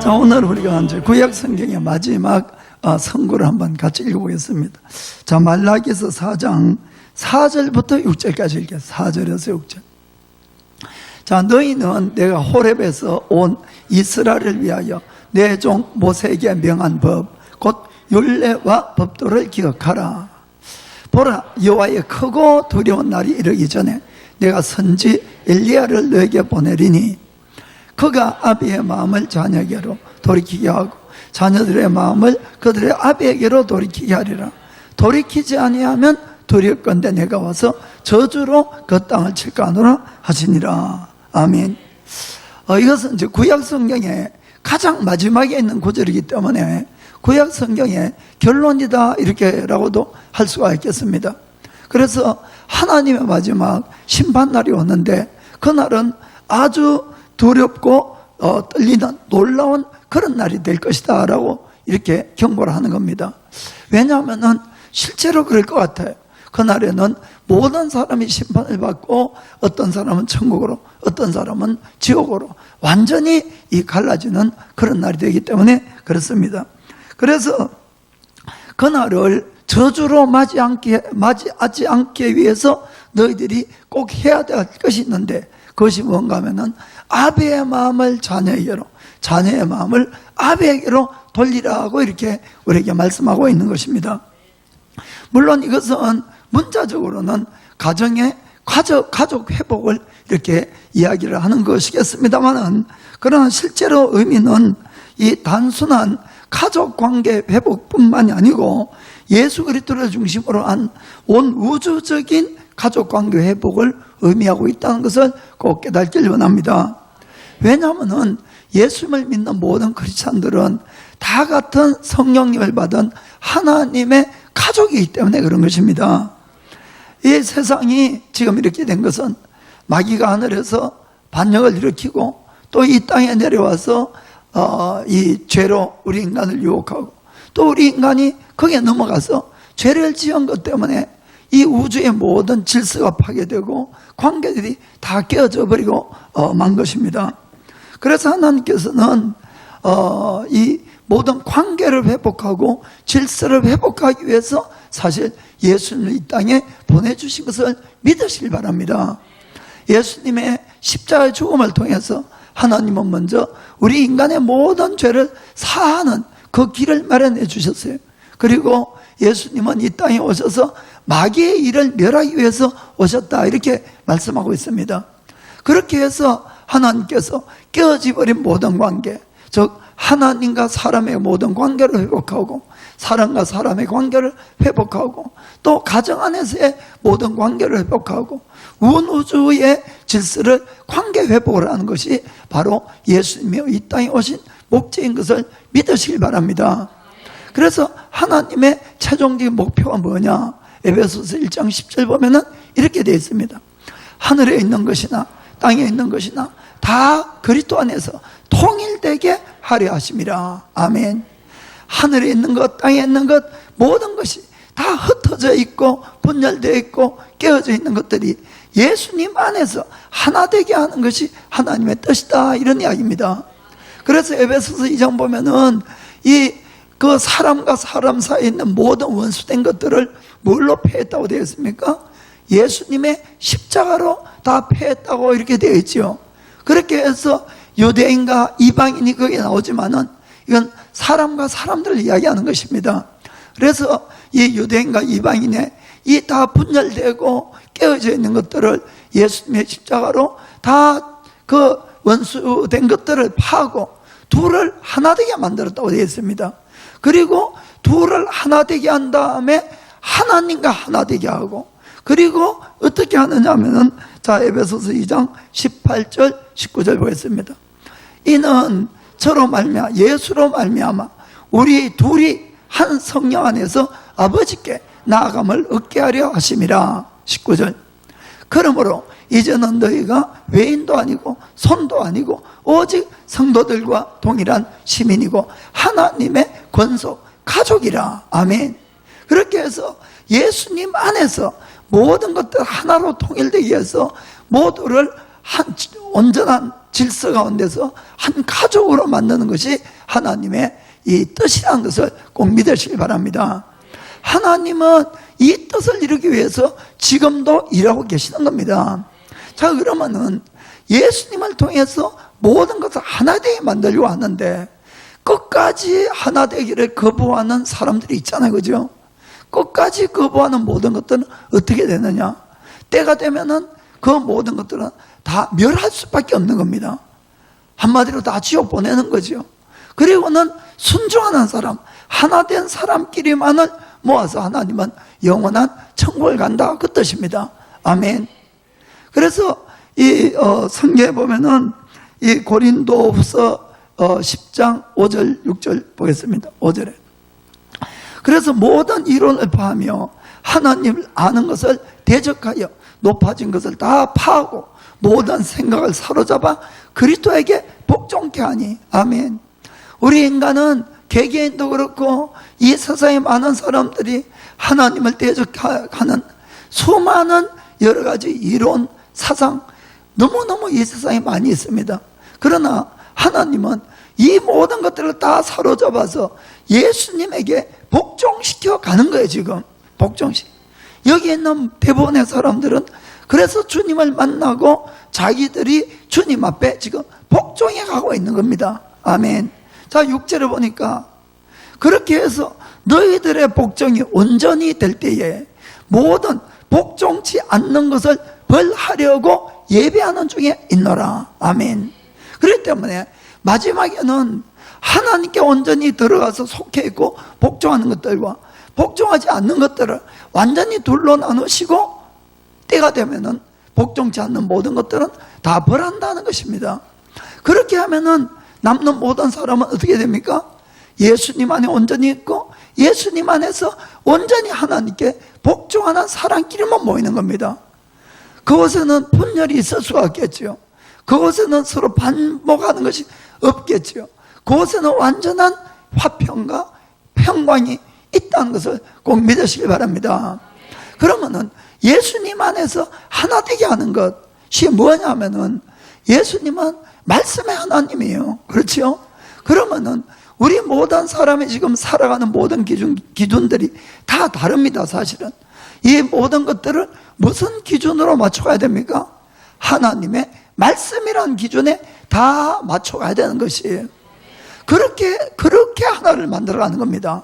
자, 오늘 우리가 이제 구약 성경의 마지막 선구를 한번 같이 읽어보겠습니다. 자, 말라기서 4장 4절부터 6절까지 읽겠습니다. 4절에서 6절. 자, 너희는 내가 호렙에서 온 이스라엘을 위하여 내 종 모세에게 명한 법, 곧 율례와 법도를 기억하라. 보라, 여호와의 크고 두려운 날이 이르기 전에 내가 선지 엘리야를 너에게 보내리니 그가 아비의 마음을 자녀에게로 돌이키게 하고 자녀들의 마음을 그들의 아비에게로 돌이키게 하리라. 돌이키지 아니하면 두렵건대 내가 와서 저주로 그 땅을 칠까 하노라 하시니라. 아멘. 이것은 이제 구약 성경에 가장 마지막에 있는 구절이기 때문에 구약 성경의 결론이다 이렇게라고도 할 수가 있겠습니다. 그래서 하나님의 마지막 심판날이 오는데 그날은 아주 두렵고 떨리는 놀라운 그런 날이 될 것이다 라고 이렇게 경고를 하는 겁니다. 왜냐하면 실제로 그럴 것 같아요. 그날에는 모든 사람이 심판을 받고 어떤 사람은 천국으로 어떤 사람은 지옥으로 완전히 갈라지는 그런 날이 되기 때문에 그렇습니다. 그래서 그날을 저주로 맞이하지 않기 위해서 너희들이 꼭 해야 될 것이 있는데 그것이 뭔가 하면은 아비의 마음을 자녀에게로 자녀의 마음을 아비에게로 돌리라고 이렇게 우리에게 말씀하고 있는 것입니다. 물론 이것은 문자적으로는 가정의 가족 회복을 이렇게 이야기를 하는 것이겠습니다만은 그러나 실제로 의미는 이 단순한 가족 관계 회복뿐만이 아니고 예수 그리스도를 중심으로 한 온 우주적인 가족 관계 회복을 의미하고 있다는 것을 꼭 깨닫기를 원합니다. 왜냐하면 예수님을 믿는 모든 크리스찬들은 다 같은 성령님을 받은 하나님의 가족이기 때문에 그런 것입니다. 이 세상이 지금 이렇게 된 것은 마귀가 하늘에서 반역을 일으키고 또 이 땅에 내려와서 이 죄로 우리 인간을 유혹하고 또 우리 인간이 거기에 넘어가서 죄를 지은 것 때문에 이 우주의 모든 질서가 파괴되고 관계들이 다 깨어져 버리고 만 것입니다. 그래서 하나님께서는 이 모든 관계를 회복하고 질서를 회복하기 위해서 사실 예수님을 이 땅에 보내주신 것을 믿으시길 바랍니다. 예수님의 십자가의 죽음을 통해서 하나님은 먼저 우리 인간의 모든 죄를 사하는 그 길을 마련해 주셨어요. 그리고 예수님은 이 땅에 오셔서 마귀의 일을 멸하기 위해서 오셨다 이렇게 말씀하고 있습니다. 그렇게 해서 하나님께서 깨어져 버린 모든 관계, 즉 하나님과 사람의 모든 관계를 회복하고 사람과 사람의 관계를 회복하고 또 가정 안에서의 모든 관계를 회복하고 우주의 질서를 관계 회복을 하는 것이 바로 예수님이 이 땅에 오신 목적인 것을 믿으시길 바랍니다. 그래서 하나님의 최종적인 목표가 뭐냐? 에베소서 1장 10절 보면은 이렇게 되어 있습니다. 하늘에 있는 것이나 땅에 있는 것이나 다 그리스도 안에서 통일되게 하려 하심이라. 아멘. 하늘에 있는 것, 땅에 있는 것, 모든 것이 다 흩어져 있고 분열되어 있고 깨어져 있는 것들이 예수님 안에서 하나 되게 하는 것이 하나님의 뜻이다 이런 이야기입니다. 그래서 에베소서 2장 보면은 그 사람과 사람 사이에 있는 모든 원수된 것들을 뭘로 패했다고 되어 있습니까? 예수님의 십자가로 다 패했다고 이렇게 되어 있죠. 그렇게 해서 유대인과 이방인이 거기에 나오지만은 이건 사람과 사람들을 이야기하는 것입니다. 그래서 이 유대인과 이방인의 이 다 분열되고 깨어져 있는 것들을 예수님의 십자가로 다 그 원수된 것들을 파고 둘을 하나 되게 만들었다고 되어 있습니다. 그리고 둘을 하나 되게 한 다음에 하나님과 하나 되게 하고 그리고 어떻게 하느냐 하면은 자 에베소서 2장 18절 19절 보겠습니다. 이는 저로 말미암아 예수로 말미암아 우리 둘이 한 성령 안에서 아버지께 나아감을 얻게 하려 하심이라. 19절. 그러므로 이제는 너희가 외인도 아니고 손도 아니고 오직 성도들과 동일한 시민이고 하나님의 권속 가족이라. 아멘. 그렇게 해서 예수님 안에서 모든 것들 하나로 통일되기 위해서 모두를 온전한 질서 가운데서 한 가족으로 만드는 것이 하나님의 이 뜻이라는 것을 꼭 믿으시기 바랍니다. 하나님은 이 뜻을 이루기 위해서 지금도 일하고 계시는 겁니다. 자, 그러면은 예수님을 통해서 모든 것을 하나 되게 만들려고 하는데 끝까지 하나 되기를 거부하는 사람들이 있잖아요, 그죠? 끝까지 거부하는 모든 것들은 어떻게 되느냐? 때가 되면은 그 모든 것들은 다 멸할 수밖에 없는 겁니다. 한마디로 다 지옥 보내는 거죠. 그리고는 순종하는 사람, 하나 된 사람끼리만을 모아서 하나님은 영원한 천국을 간다, 그 뜻입니다. 아멘. 그래서 이 성경에 보면은 이 고린도후서 10장 5절 6절 보겠습니다. 5절에 그래서 모든 이론을 파하며 하나님을 아는 것을 대적하여 높아진 것을 다 파하고 모든 생각을 사로잡아 그리스도에게 복종케 하니. 아멘. 우리 인간은 개개인도 그렇고 이 세상에 많은 사람들이 하나님을 대적하는 수많은 여러 가지 이론, 사상, 너무너무 이 세상에 많이 있습니다. 그러나 하나님은 이 모든 것들을 다 사로잡아서 예수님에게 복종시켜 가는 거예요. 지금 복종시켜. 여기 있는 대부분의 사람들은 그래서 주님을 만나고 자기들이 주님 앞에 지금 복종해 가고 있는 겁니다. 아멘. 자, 6절에 보니까 그렇게 해서 너희들의 복종이 온전히 될 때에 모든 복종치 않는 것을 벌하려고 예배하는 중에 있노라. 아멘. 그렇기 때문에 마지막에는 하나님께 온전히 들어가서 속해 있고 복종하는 것들과 복종하지 않는 것들을 완전히 둘로 나누시고 때가 되면은 복종치 않는 모든 것들은 다 벌한다는 것입니다. 그렇게 하면은 남는 모든 사람은 어떻게 됩니까? 예수님 안에 온전히 있고 예수님 안에서 온전히 하나님께 복종하는 사람끼리만 모이는 겁니다. 그곳에는 분열이 있을 수가 없겠죠. 그곳에는 서로 반목하는 것이 없겠죠. 그곳에는 완전한 화평과 평강이 있다는 것을 꼭 믿으시기 바랍니다. 그러면은 예수님 안에서 하나 되게 하는 것이 뭐냐면은 예수님은 말씀의 하나님이에요. 그렇죠? 그러면은 우리 모든 사람이 지금 살아가는 모든 기준들이 다 다릅니다. 사실은 이 모든 것들을 무슨 기준으로 맞춰가야 됩니까? 하나님의 말씀이라는 기준에 다 맞춰가야 되는 것이에요. 그렇게 하나를 만들어가는 겁니다.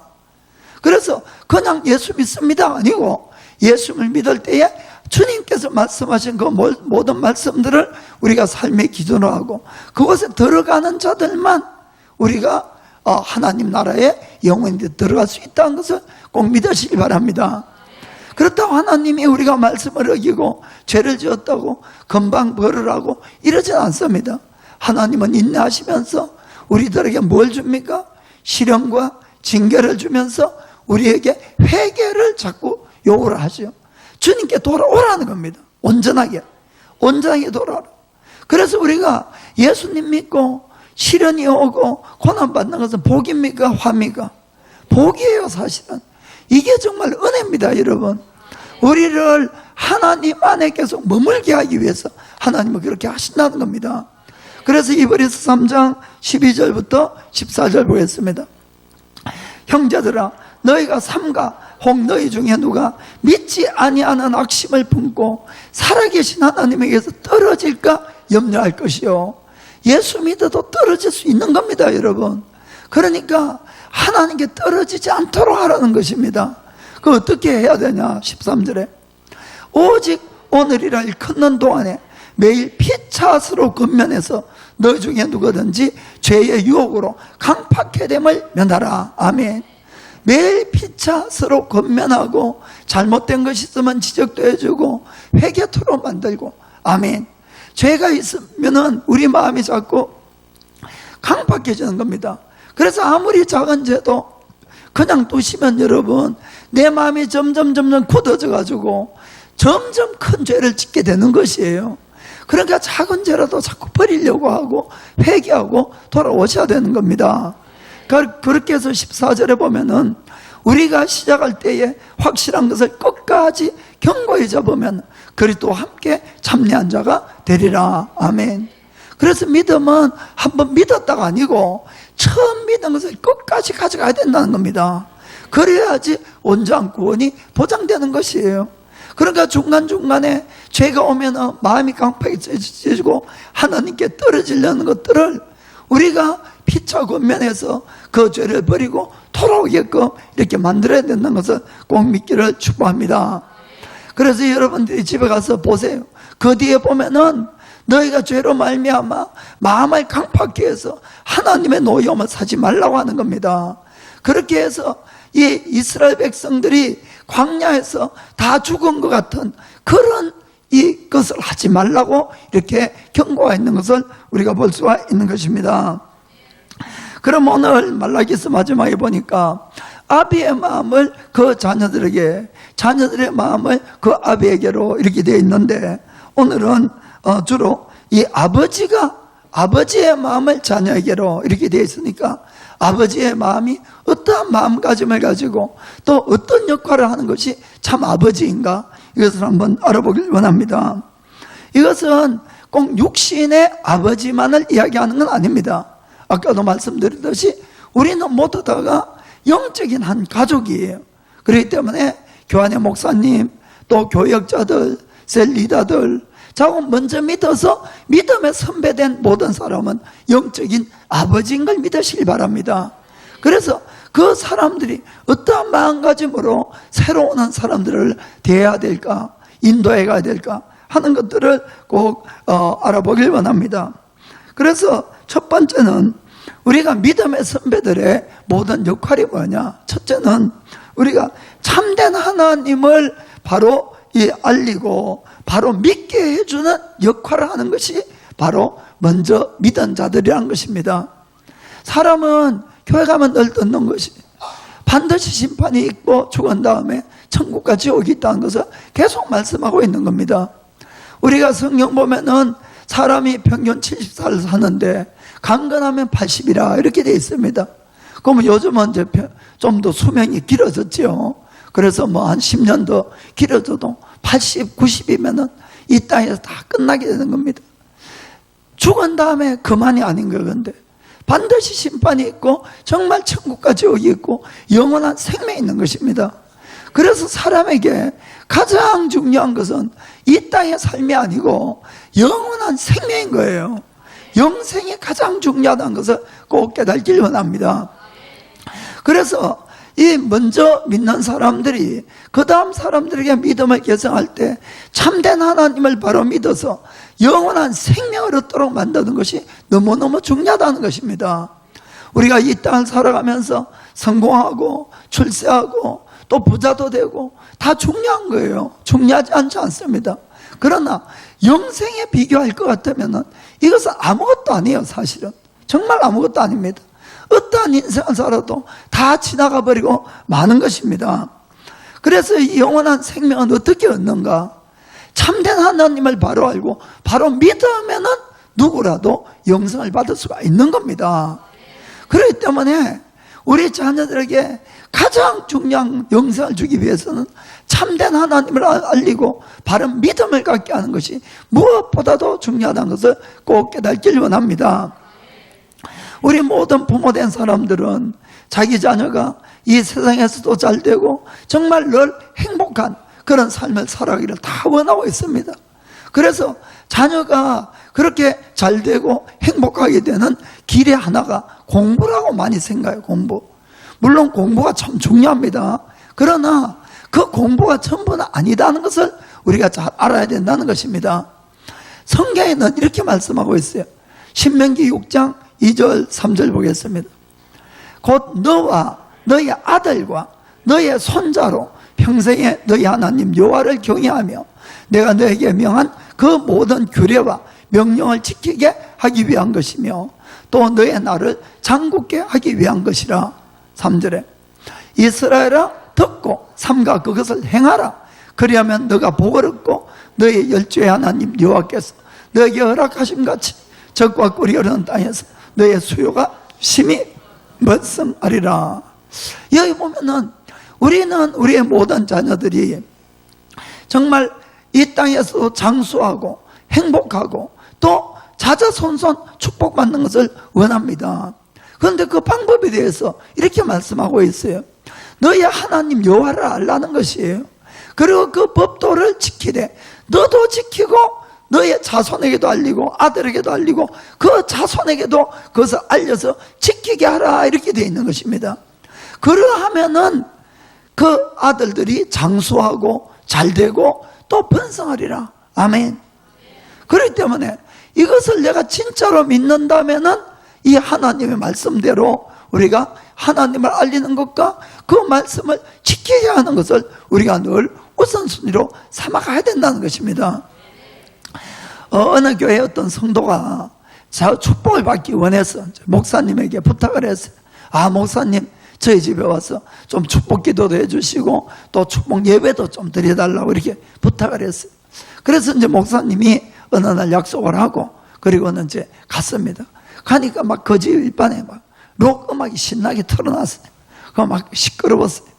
그래서 그냥 예수 믿습니다 아니고 예수를 믿을 때에 주님께서 말씀하신 그 모든 말씀들을 우리가 삶의 기준으로 하고 그곳에 들어가는 자들만 우리가 하나님 나라에 영원히 들어갈 수 있다는 것을 꼭 믿으시기 바랍니다. 그렇다고 하나님이 우리가 말씀을 어기고 죄를 지었다고 금방 벌을 하고 이러진 않습니다. 하나님은 인내하시면서 우리들에게 뭘 줍니까? 시련과 징계를 주면서 우리에게 회개를 자꾸 요구를 하죠. 주님께 돌아오라는 겁니다. 온전하게 돌아오라. 그래서 우리가 예수님 믿고 시련이 오고 고난받는 것은 복입니까? 화입니까? 복이에요. 사실은 이게 정말 은혜입니다. 여러분, 우리를 하나님 안에 계속 머물게 하기 위해서 하나님은 그렇게 하신다는 겁니다. 그래서 이브리서 3장 12절부터 14절 보겠습니다. 형제들아, 너희가 삼가 혹 너희 중에 누가 믿지 아니하는 악심을 품고 살아계신 하나님에게서 떨어질까 염려할 것이요. 예수 믿어도 떨어질 수 있는 겁니다. 여러분, 그러니까 하나님께 떨어지지 않도록 하라는 것입니다. 그 어떻게 해야 되냐? 13절에 오직 오늘이라 일컫는 동안에 매일 피차스로 근면해서 너희 중에 누구든지 죄의 유혹으로 강팍해 됨을 면하라. 아멘. 매일 피차스로 권면하고 잘못된 것이 있으면 지적도 해주고 회개토록 만들고. 아멘. 죄가 있으면은 우리 마음이 자꾸 강팍해지는 겁니다. 그래서 아무리 작은 죄도 그냥 두시면 여러분 내 마음이 점점 굳어져 가지고 점점 큰 죄를 짓게 되는 것이에요. 그러니까 작은 죄라도 자꾸 버리려고 하고 회개하고 돌아오셔야 되는 겁니다. 그렇게 해서 14절에 보면은 우리가 시작할 때에 확실한 것을 끝까지 견고히 잡으면 그리스도와 함께 참여한 자가 되리라. 아멘. 그래서 믿음은 한번 믿었다가 아니고 처음 믿은 것을 끝까지 가져가야 된다는 겁니다. 그래야지 온전한 구원이 보장되는 것이에요. 그러니까 중간중간에 죄가 오면 마음이 강팍해지고 하나님께 떨어지려는 것들을 우리가 피차 권면해서 그 죄를 버리고 돌아오게끔 이렇게 만들어야 된다는 것을 꼭 믿기를 축복합니다. 그래서 여러분들이 집에 가서 보세요. 그 뒤에 보면은 너희가 죄로 말미암아 마음을 강팍케 해서 하나님의 노여움을 사지 말라고 하는 겁니다. 그렇게 해서 이 이스라엘 백성들이 광야에서 다 죽은 것 같은 그런 이것을 하지 말라고 이렇게 경고가 있는 것을 우리가 볼 수가 있는 것입니다. 그럼 오늘 말라기서 마지막에 보니까 아비의 마음을 그 자녀들에게, 자녀들의 마음을 그 아비에게로 이렇게 되어 있는데, 오늘은 주로 이 아버지가 아버지의 마음을 자녀에게로 이렇게 되어 있으니까 아버지의 마음이 어떠한 마음가짐을 가지고 또 어떤 역할을 하는 것이 참 아버지인가, 이것을 한번 알아보길 원합니다. 이것은 꼭 육신의 아버지만을 이야기하는 건 아닙니다. 아까도 말씀드렸듯이 우리는 모두 다가 영적인 한 가족이에요. 그렇기 때문에 교환의 목사님, 또 교역자들, 셀 리더들, 자꾸 먼저 믿어서 믿음에 선배된 모든 사람은 영적인 아버지인 걸 믿으시기 바랍니다. 그래서 그 사람들이 어떠한 마음가짐으로 새로 오는 사람들을 대해야 될까, 인도해 가야 될까 하는 것들을 꼭 알아보길 원합니다. 그래서 첫 번째는 우리가 믿음의 선배들의 모든 역할이 뭐냐? 첫째는 우리가 참된 하나님을 바로 알리고 바로 믿게 해주는 역할을 하는 것이 바로 먼저 믿은 자들이라는 것입니다. 사람은 교회 가면 늘 듣는 것이 반드시 심판이 있고 죽은 다음에 천국과 지옥이 있다는 것을 계속 말씀하고 있는 겁니다. 우리가 성경 보면은 사람이 평균 70살을 사는데 강건하면 80이라 이렇게 되어 있습니다. 그러면 요즘은 이제 좀 더 수명이 길어졌죠. 그래서 뭐 한 10년 더 길어져도 80, 90이면은 이 땅에서 다 끝나게 되는 겁니다. 죽은 다음에 그만이 아닌 거건데 반드시 심판이 있고 정말 천국과 지옥이 있고 영원한 생명이 있는 것입니다. 그래서 사람에게 가장 중요한 것은 이 땅의 삶이 아니고 영원한 생명인 거예요. 영생이 가장 중요하다는 것을 꼭 깨닫길 원합니다. 그래서 이 먼저 믿는 사람들이 그 다음 사람들에게 믿음을 개성할 때 참된 하나님을 바로 믿어서 영원한 생명을 얻도록 만드는 것이 너무너무 중요하다는 것입니다. 우리가 이 땅을 살아가면서 성공하고 출세하고 또 부자도 되고 다 중요한 거예요. 중요하지 않지 않습니다. 그러나 영생에 비교할 것 같으면 이것은 아무것도 아니에요. 사실은 정말 아무것도 아닙니다. 어떠한 인생을 살아도 다 지나가 버리고 마는 것입니다. 그래서 이 영원한 생명은 어떻게 얻는가? 참된 하나님을 바로 알고 바로 믿으면은 누구라도 영생을 받을 수가 있는 겁니다. 그렇기 때문에 우리 자녀들에게 가장 중요한 영생을 주기 위해서는 참된 하나님을 알리고 바른 믿음을 갖게 하는 것이 무엇보다도 중요하다는 것을 꼭 깨닫길 원합니다. 우리 모든 부모된 사람들은 자기 자녀가 이 세상에서도 잘 되고 정말 늘 행복한 그런 삶을 살아가기를 다 원하고 있습니다. 그래서 자녀가 그렇게 잘 되고 행복하게 되는 길의 하나가 공부라고 많이 생각해요. 공부. 물론 공부가 참 중요합니다. 그러나 그 공부가 전부는 아니다는 것을 우리가 잘 알아야 된다는 것입니다. 성경에는 이렇게 말씀하고 있어요. 신명기 6장 2절 3절 보겠습니다. 곧 너와 너의 아들과 너의 손자로 평생에 너희 하나님 여호와를 경외하며 내가 너에게 명한 그 모든 규례와 명령을 지키게 하기 위한 것이며 또 너의 나를 장굽게 하기 위한 것이라. 3절에 이스라엘아 듣고 삼가 그것을 행하라. 그리하면 너가 복을 얻고 너의 열조의 하나님 여호와께서 너에게 허락하신 같이 적과 꿀이 흐르는 땅에서 너의 수요가 심히 번성하리라. 여기 보면은 우리는 우리의 모든 자녀들이 정말 이 땅에서 장수하고 행복하고 또 자자손손 축복받는 것을 원합니다. 그런데 그 방법에 대해서 이렇게 말씀하고 있어요. 너희 하나님 여호와를 알라는 것이에요. 그리고 그 법도를 지키되 너도 지키고 너의 자손에게도 알리고 아들에게도 알리고 그 자손에게도 그것을 알려서 지키게 하라, 이렇게 되어 있는 것입니다. 그러하면은 그 아들들이 장수하고 잘되고 또 번성하리라. 아멘. 그렇기 때문에 이것을 내가 진짜로 믿는다면은 이 하나님의 말씀대로 우리가 하나님을 알리는 것과 그 말씀을 지켜야 하는 것을 우리가 늘 우선순위로 삼아가야 된다는 것입니다. 어느 교회 어떤 성도가 축복을 받기 원해서 목사님에게 부탁을 했어요. 목사님, 저희 집에 와서 좀 축복 기도도 해주시고 또 축복 예배도 좀 드려달라고 이렇게 부탁을 했어요. 그래서 이제 목사님이 어느 날 약속을 하고 그리고는 이제 갔습니다. 가니까 막 그 집 일반에 막 록 음악이 신나게 틀어놨어요. 그 막 시끄러웠어요.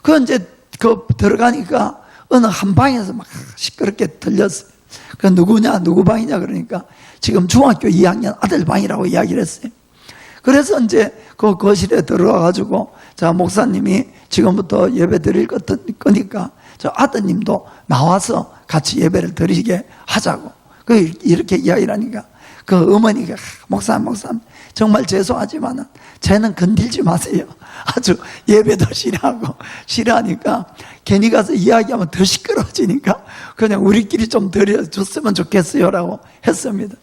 그 이제 그 들어가니까 어느 한 방에서 막 시끄럽게 들렸어요. 그 누구냐, 누구 방이냐 그러니까 지금 중학교 2학년 아들 방이라고 이야기를 했어요. 그래서 이제 그 거실에 들어와가지고 자, 목사님이 지금부터 예배 드릴 거니까 저 아드님도 나와서 같이 예배를 드리게 하자고 이렇게 이야기를 하니까 그 어머니가 목사님 정말 죄송하지만 쟤는 건들지 마세요. 아주 예배도 싫어하니까 괜히 가서 이야기하면 더 시끄러워지니까 그냥 우리끼리 좀 드려줬으면 좋겠어요 라고 했습니다.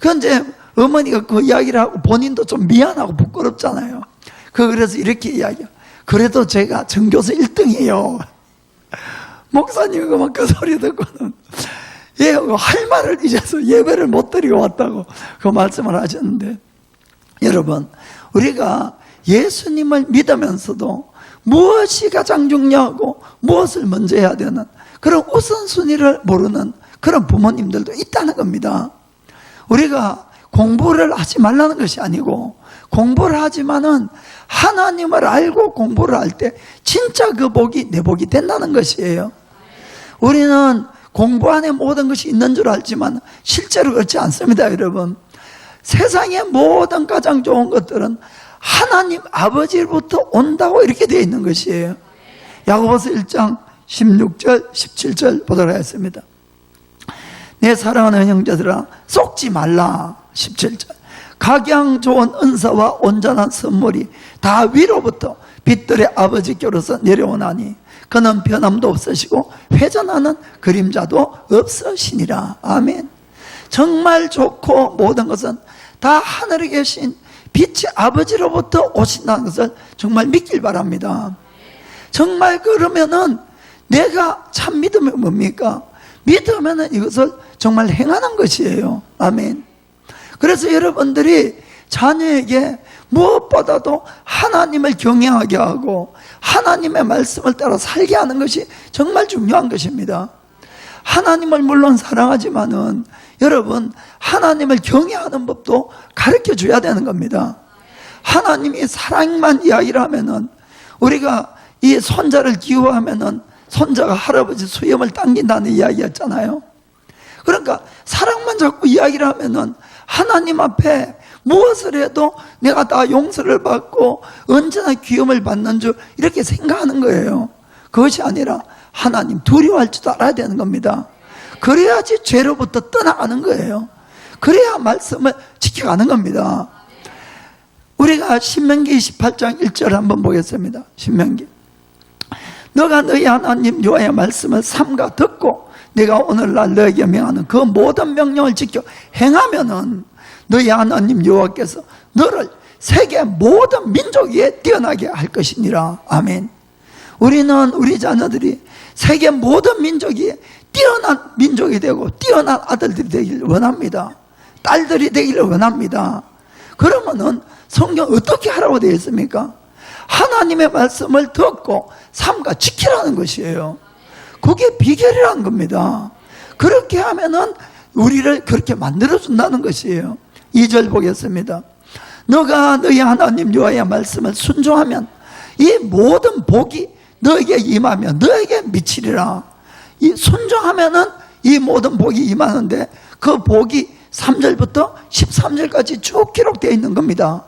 그런데 어머니가 그 이야기를 하고 본인도 좀 미안하고 부끄럽잖아요. 그래서 이렇게 이야기해요. 그래도 제가 전교수 1등이에요. 목사님이 그 소리 듣고는 할 말을 잊어서 예배를 못 드리고 왔다고 그 말씀을 하셨는데, 여러분, 우리가 예수님을 믿으면서도 무엇이 가장 중요하고 무엇을 먼저 해야 되는 그런 우선순위를 모르는 그런 부모님들도 있다는 겁니다. 우리가 공부를 하지 말라는 것이 아니고 공부를 하지만은 하나님을 알고 공부를 할 때 진짜 그 복이 내 복이 된다는 것이에요. 우리는 공부 안에 모든 것이 있는 줄 알지만 실제로 그렇지 않습니다, 여러분. 세상의 모든 가장 좋은 것들은 하나님 아버지로부터 온다고 이렇게 되어 있는 것이에요. 야고보서 1장 16절 17절 보도록 하겠습니다. 내 사랑하는 형제들아, 속지 말라. 17절. 각양 좋은 은사와 온전한 선물이 다 위로부터 빛들의 아버지께로서 내려오나니 그는 변함도 없으시고 회전하는 그림자도 없으시니라. 아멘. 정말 좋고 모든 것은 다 하늘에 계신 빛의 아버지로부터 오신다는 것을 정말 믿길 바랍니다. 정말 그러면은 내가 참 믿음이 뭡니까? 믿으면은 이것을 정말 행하는 것이에요. 아멘. 그래서 여러분들이 자녀에게 무엇보다도 하나님을 경외하게 하고 하나님의 말씀을 따라 살게 하는 것이 정말 중요한 것입니다. 하나님을 물론 사랑하지만은 여러분, 하나님을 경외하는 법도 가르쳐 줘야 되는 겁니다. 하나님이 사랑만 이야기를 하면은, 우리가 이 손자를 기워하면은 손자가 할아버지 수염을 당긴다는 이야기였잖아요. 그러니까 사랑만 자꾸 이야기를 하면은 하나님 앞에 무엇을 해도 내가 다 용서를 받고 언제나 귀염을 받는 줄 이렇게 생각하는 거예요. 그것이 아니라 하나님 두려워할 줄 알아야 되는 겁니다. 그래야지 죄로부터 떠나가는 거예요. 그래야 말씀을 지켜가는 겁니다. 우리가 신명기 28장 1절 한번 보겠습니다. 신명기. 너가 너희 하나님 여호와의 말씀을 삼가 듣고 내가 오늘날 너에게 명하는 그 모든 명령을 지켜 행하면은 너희 하나님 여호와께서 너를 세계 모든 민족 위에 뛰어나게 할 것이니라. 아멘. 우리는 우리 자녀들이 세계 모든 민족 위에 뛰어난 민족이 되고 뛰어난 아들들이 되기를 원합니다. 딸들이 되기를 원합니다. 그러면은 성경 어떻게 하라고 되어 있습니까? 하나님의 말씀을 듣고 삼가 지키라는 것이에요. 그게 비결이라는 겁니다. 그렇게 하면은 우리를 그렇게 만들어준다는 것이에요. 2절 보겠습니다. 너가 너희 하나님 여호와의 말씀을 순종하면 이 모든 복이 너에게 임하며 너에게 미치리라. 이 순종하면은 이 모든 복이 임하는데 그 복이 3절부터 13절까지 쭉 기록되어 있는 겁니다.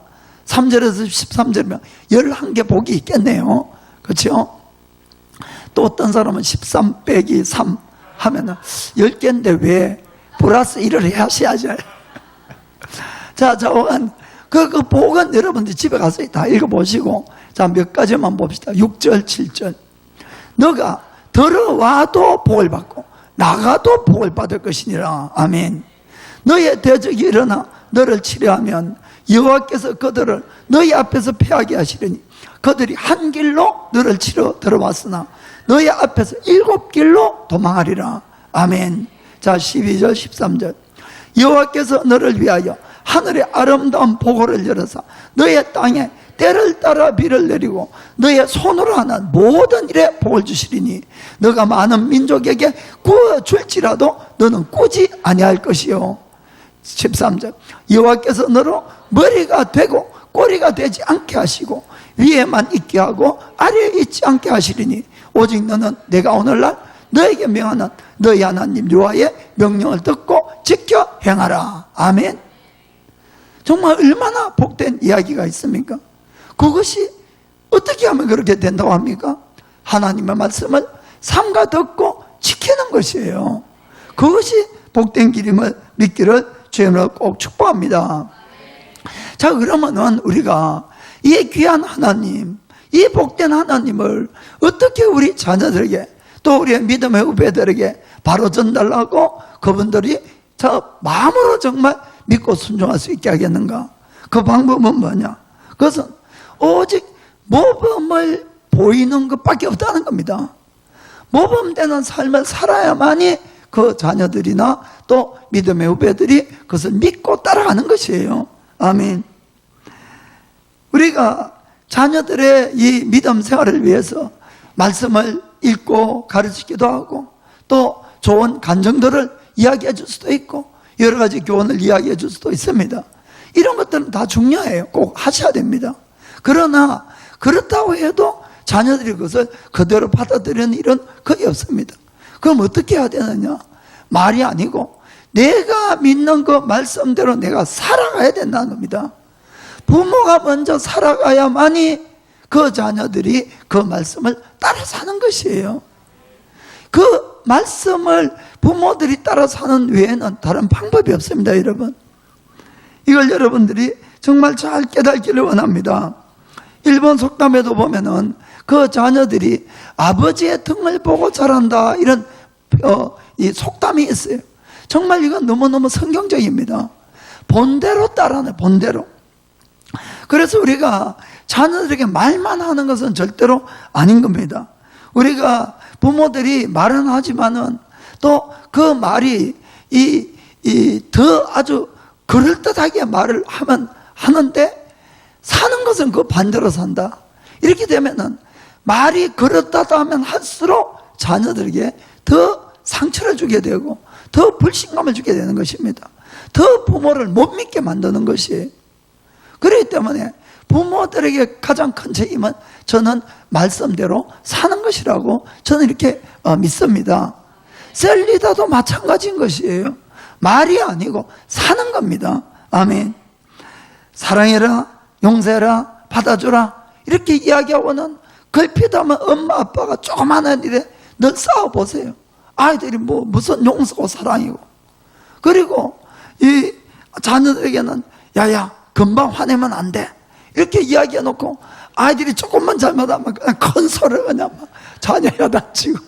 3절에서 13절이면 11개 복이 있겠네요. 그렇죠? 또 어떤 사람은 13 빼기 3 하면은 10개인데 왜 플러스 1을 하셔야죠. 자, 그 복은 여러분들 집에 가서 다 읽어보시고, 자, 몇 가지만 봅시다. 6절, 7절. 너가 들어와도 복을 받고 나가도 복을 받을 것이니라. 아멘. 너의 대적이 일어나 너를 치려하면 여호와께서 그들을 너희 앞에서 패하게 하시려니 그들이 한 길로 너를 치러 들어왔으나 너희 앞에서 7길로 도망하리라. 아멘. 자, 12절, 13절. 여호와께서 너를 위하여 하늘의 아름다운 보고를 열어서 너의 땅에 때를 따라 비를 내리고 너의 손으로 하는 모든 일에 복을 주시리니 너가 많은 민족에게 구워줄지라도 너는 꾸지 아니할 것이요. 13절. 여호와께서 너로 머리가 되고 꼬리가 되지 않게 하시고 위에만 있게 하고 아래에 있지 않게 하시리니 오직 너는 내가 오늘날 너에게 명하는 너희 하나님 여호와의 명령을 듣고 지켜 행하라. 아멘. 정말 얼마나 복된 이야기가 있습니까? 그것이 어떻게 하면 그렇게 된다고 합니까? 하나님의 말씀을 삼가 듣고 지키는 것이에요. 그것이 복된 길임을 믿기를 주님으로 꼭 축복합니다. 자, 그러면은 우리가 이 귀한 하나님, 이 복된 하나님을 어떻게 우리 자녀들에게 또 우리의 믿음의 후배들에게 바로 전달하고 그분들이 저 마음으로 정말 믿고 순종할 수 있게 하겠는가? 그 방법은 뭐냐? 그것은 오직 모범을 보이는 것밖에 없다는 겁니다. 모범되는 삶을 살아야만이 그 자녀들이나 또 믿음의 후배들이 그것을 믿고 따라가는 것이에요. 아멘. 우리가 자녀들의 이 믿음 생활을 위해서 말씀을 읽고 가르치기도 하고 또 좋은 간증들을 이야기해 줄 수도 있고 여러 가지 교훈을 이야기해 줄 수도 있습니다. 이런 것들은 다 중요해요. 꼭 하셔야 됩니다. 그러나 그렇다고 해도 자녀들이 그것을 그대로 받아들이는 일은 거의 없습니다. 그럼 어떻게 해야 되느냐? 말이 아니고 내가 믿는 그 말씀대로 내가 살아가야 된다는 겁니다. 부모가 먼저 살아가야만이 그 자녀들이 그 말씀을 따라 사는 것이에요. 그 말씀을 부모들이 따라 사는 외에는 다른 방법이 없습니다, 여러분. 이걸 여러분들이 정말 잘 깨닫기를 원합니다. 일본 속담에도 보면은 그 자녀들이 아버지의 등을 보고 자란다, 이런 이 속담이 있어요. 정말 이건 너무너무 성경적입니다. 본대로 따라하네, 본대로. 그래서 우리가 자녀들에게 말만 하는 것은 절대로 아닌 겁니다. 우리가 부모들이 말은 하지만은 또 그 말이 더 아주 그럴듯하게 말을 하는데 사는 것은 그 반대로 산다. 이렇게 되면은 말이 그렇다고 하면 할수록 자녀들에게 더 상처를 주게 되고 더 불신감을 주게 되는 것입니다. 더 부모를 못 믿게 만드는 것이에요. 그렇기 때문에 부모들에게 가장 큰 책임은 저는 말씀대로 사는 것이라고 저는 이렇게 믿습니다. 셀리다도 마찬가지인 것이에요. 말이 아니고 사는 겁니다. 아멘. 사랑해라, 용서해라, 받아주라 이렇게 이야기하고는 걸핏하면 엄마 아빠가 조그마한 일에 늘 싸워보세요. 아이들이 무슨 용서고 사랑이고. 그리고 이 자녀들에게는 야야 금방 화내면 안 돼 이렇게 이야기해놓고 아이들이 조금만 잘못하면 그냥 큰 소리를 그냥 자녀야 다치고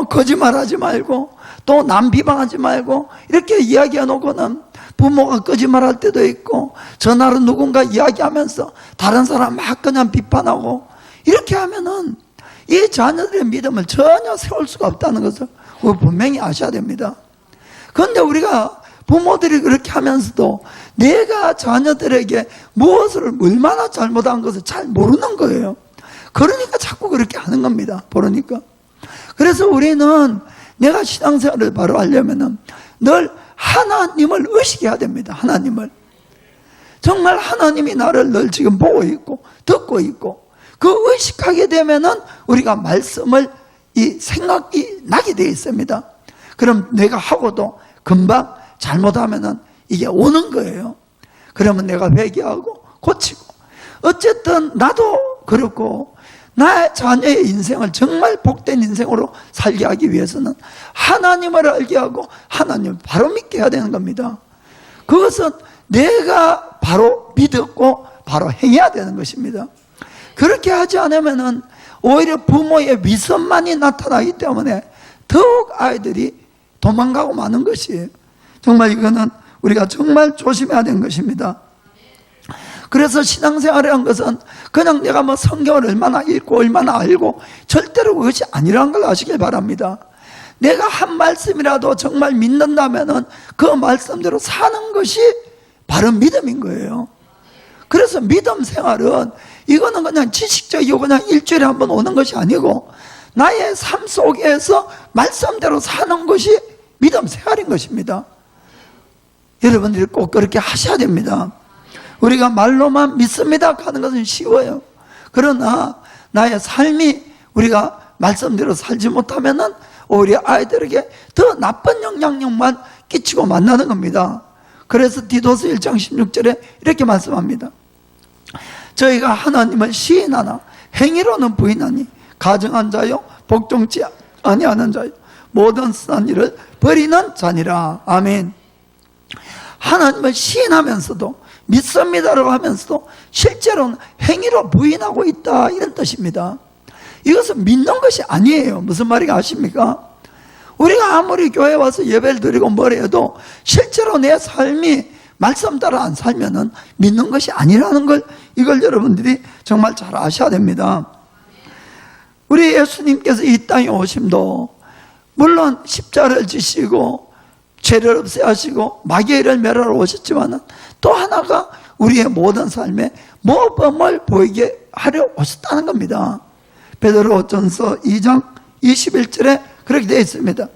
거짓말하지 말고 또 남 비방하지 말고 이렇게 이야기해놓고는 부모가 거짓말할 때도 있고 전화로 누군가 이야기하면서 다른 사람 막 그냥 비판하고 이렇게 하면은 이 자녀들의 믿음을 전혀 세울 수가 없다는 것을 분명히 아셔야 됩니다. 그런데 우리가 부모들이 그렇게 하면서도 내가 자녀들에게 무엇을 얼마나 잘못한 것을 잘 모르는 거예요. 그러니까 자꾸 그렇게 하는 겁니다. 그러니까. 그래서 우리는 내가 신앙생활을 바로 하려면 늘 하나님을 의식해야 됩니다. 하나님을. 정말 하나님이 나를 늘 지금 보고 있고 듣고 있고 그 의식하게 되면은 우리가 말씀을 이 생각이 나게 되어 있습니다. 그럼 내가 하고도 금방 잘못하면은 이게 오는 거예요. 그러면 내가 회개하고 고치고, 어쨌든 나도 그렇고 나의 자녀의 인생을 정말 복된 인생으로 살게 하기 위해서는 하나님을 알게 하고 하나님을 바로 믿게 해야 되는 겁니다. 그것은 내가 바로 믿었고 바로 행해야 되는 것입니다. 그렇게 하지 않으면은 오히려 부모의 위선만이 나타나기 때문에 더욱 아이들이 도망가고 마는 것이에요. 정말 이거는 우리가 정말 조심해야 되는 것입니다. 그래서 신앙생활이라는 것은 그냥 내가 뭐 성경을 얼마나 읽고 얼마나 알고, 절대로 그것이 아니라는 걸 아시길 바랍니다. 내가 한 말씀이라도 정말 믿는다면은 그 말씀대로 사는 것이 바른 믿음인 거예요. 그래서 믿음 생활은 이거는 그냥 지식적이고 그냥 일주일에 한 번 오는 것이 아니고 나의 삶 속에서 말씀대로 사는 것이 믿음 생활인 것입니다. 여러분들이 꼭 그렇게 하셔야 됩니다. 우리가 말로만 믿습니다 하는 것은 쉬워요. 그러나 나의 삶이 우리가 말씀대로 살지 못하면은 오히려 아이들에게 더 나쁜 영향력만 끼치고 만나는 겁니다. 그래서 디도서 1장 16절에 이렇게 말씀합니다. 저희가 하나님을 시인하나 행위로는 부인하니 가증한 자요 복종치 아니하는 자요 모든 선한 일을 버리는 자니라. 아멘. 하나님을 시인하면서도 믿습니다라고 하면서도 실제로는 행위로 부인하고 있다, 이런 뜻입니다. 이것은 믿는 것이 아니에요. 무슨 말인지 아십니까? 우리가 아무리 교회에 와서 예배를 드리고 뭘 해도 실제로 내 삶이 말씀 따라 안 살면은 믿는 것이 아니라는 걸, 이걸 여러분들이 정말 잘 아셔야 됩니다. 우리 예수님께서 이 땅에 오심도 물론 십자가를 지시고 죄를 없애하시고 마귀를 멸하러 오셨지만 또 하나가 우리의 모든 삶에 모범을 보이게 하려 오셨다는 겁니다. 베드로전서 2장 21절에 그렇게 되어 있습니다.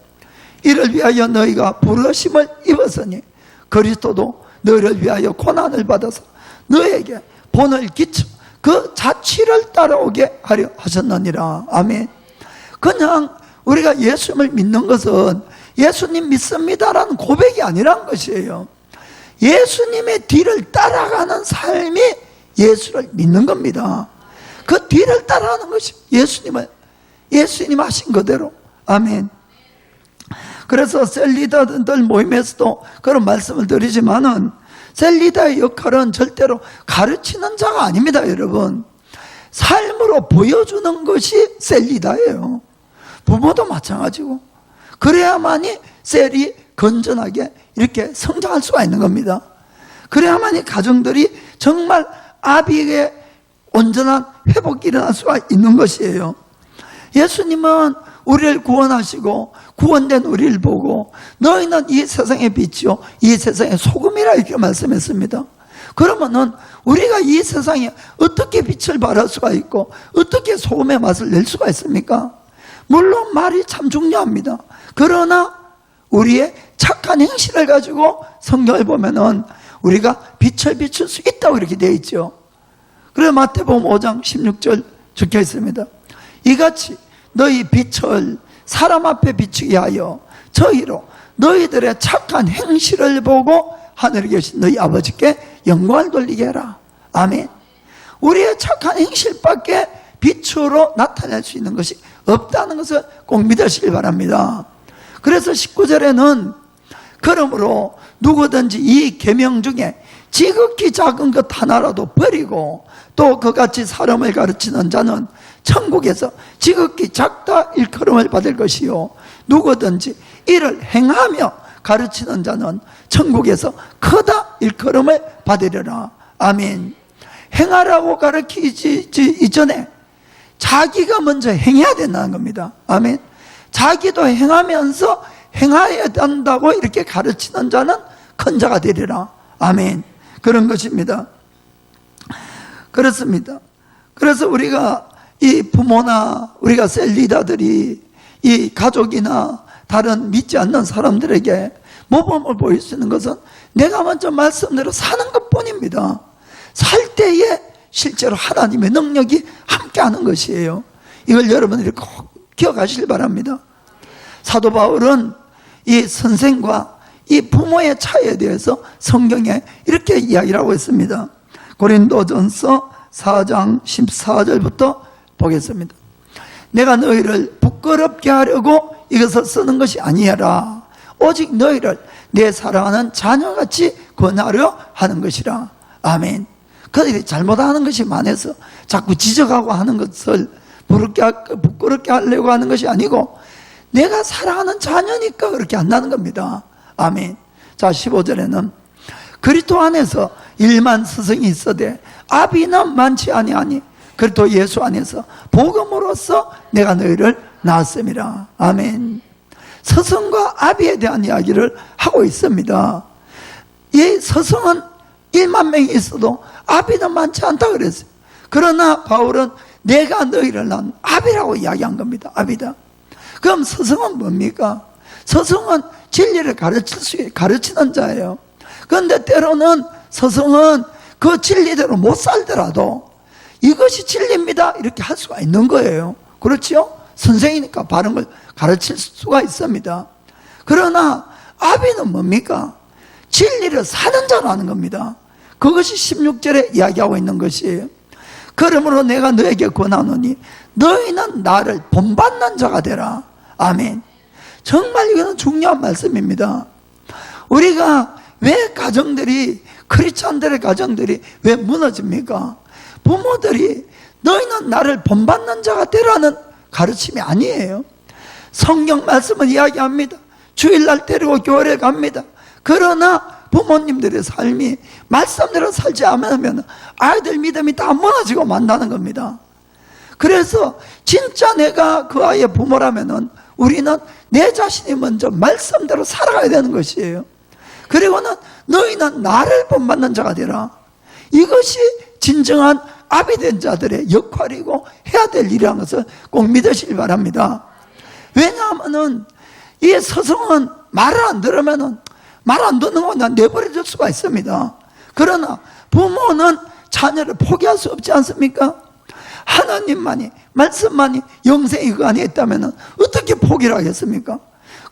이를 위하여 너희가 부르심을 입었으니 그리스도도 너희를 위하여 고난을 받아서 너희에게 본을 끼쳐 그 자취를 따라오게 하려 하셨느니라. 아멘. 그냥 우리가 예수님을 믿는 것은 예수님 믿습니다라는 고백이 아니란 것이에요. 예수님의 뒤를 따라가는 삶이 예수를 믿는 겁니다. 그 뒤를 따라가는 것이 예수님 하신 그대로. 아멘. 그래서 셀리다들 모임에서도 그런 말씀을 드리지만은 셀리다의 역할은 절대로 가르치는 자가 아닙니다, 여러분. 삶으로 보여주는 것이 셀리다예요. 부모도 마찬가지고. 그래야만이 셀이 건전하게 이렇게 성장할 수가 있는 겁니다. 그래야만이 가정들이 정말 아비의 온전한 회복이 일어날 수가 있는 것이에요. 예수님은 우리를 구원하시고 구원된 우리를 보고 너희는 이 세상의 빛이요 이 세상의 소금이라 이렇게 말씀했습니다. 그러면은 우리가 이 세상에 어떻게 빛을 발할 수가 있고 어떻게 소금의 맛을 낼 수가 있습니까? 물론 말이 참 중요합니다. 그러나 우리의 착한 행실을 가지고 성경을 보면은 우리가 빛을 비출 수 있다고 이렇게 되어 있죠. 그래서 마태복음 5장 16절 적혀 있습니다. 이같이 너희 빛을 사람 앞에 비추게 하여 저희로 너희들의 착한 행실을 보고 하늘에 계신 너희 아버지께 영광을 돌리게 해라. 아멘. 우리의 착한 행실밖에 빛으로 나타낼 수 있는 것이 없다는 것을 꼭 믿으시길 바랍니다. 그래서 19절에는 그러므로 누구든지 이 계명 중에 지극히 작은 것 하나라도 버리고 또 그같이 사람을 가르치는 자는 천국에서 지극히 작다 일컬음을 받을 것이요 누구든지 이를 행하며 가르치는 자는 천국에서 크다 일컬음을 받으리라. 아멘. 행하라고 가르치기 이전에 자기가 먼저 행해야 된다는 겁니다. 아멘. 자기도 행하면서 행해야 된다고 이렇게 가르치는 자는 큰 자가 되리라. 아멘. 그런 것입니다. 그렇습니다. 그래서 우리가 이 부모나 우리가 셀리다들이 이 가족이나 다른 믿지 않는 사람들에게 모범을 보일 수 있는 것은 내가 먼저 말씀대로 사는 것뿐입니다. 살 때에 실제로 하나님의 능력이 함께하는 것이에요. 이걸 여러분들이 꼭 기억하시길 바랍니다. 사도 바울은 이 선생과 이 부모의 차이에 대해서 성경에 이렇게 이야기를 하고 있습니다. 고린도전서 4장 14절부터 보겠습니다. 내가 너희를 부끄럽게 하려고 이것을 쓰는 것이 아니라 오직 너희를 내 사랑하는 자녀같이 권하려 하는 것이라. 아멘. 그들이 잘못하는 것이 많아서 자꾸 지적하고 하는 것을 부끄럽게 하려고 하는 것이 아니고 내가 사랑하는 자녀니까 그렇게 한다는 겁니다. 아멘. 자, 15절에는 그리스도 안에서 1만 스승이 있어되 아비는 많지 아니하니 그리스도 예수 안에서 복음으로써 내가 너희를 낳았음이라. 아멘. 스승과 아비에 대한 이야기를 하고 있습니다. 이 스승은 1만 명이 있어도 아비는 많지 않다 그랬어요. 그러나 바울은 내가 너희를 낳은 아비라고 이야기한 겁니다. 아비다. 그럼 스승은 뭡니까? 스승은 진리를 가르치는 자예요. 그런데 때로는 스승은 그 진리대로 못 살더라도 이것이 진리입니다 이렇게 할 수가 있는 거예요. 그렇죠? 선생이니까 바른 걸 가르칠 수가 있습니다. 그러나 아비는 뭡니까? 진리를 사는 자라는 겁니다. 그것이 16절에 이야기하고 있는 것이에요. 그러므로 내가 너에게 권하노니 너희는 나를 본받는 자가 되라. 아멘. 정말 이거는 중요한 말씀입니다. 우리가 왜 가정들이, 크리스찬들의 가정들이 왜 무너집니까? 부모들이 너희는 나를 본받는 자가 되라는 가르침이 아니에요. 성경 말씀은 이야기합니다. 주일날 데리고 교회를 갑니다. 그러나 부모님들의 삶이 말씀대로 살지 않으면 아이들 믿음이 다 무너지고 만다는 겁니다. 그래서 진짜 내가 그 아이의 부모라면은 우리는 내 자신이 먼저 말씀대로 살아가야 되는 것이에요. 그리고는 너희는 나를 본받는 자가 되라. 이것이 진정한 아비 된 자들의 역할이고 해야 될 일이라는 것을 꼭 믿으시기 바랍니다. 왜냐하면은 이 스승은 말을 안 들으면은 말 안 듣는 거 그냥 내버려줄 수가 있습니다. 그러나 부모는 자녀를 포기할 수 없지 않습니까? 하나님만이, 말씀만이 영생이 그 안에 있다면 어떻게 포기를 하겠습니까?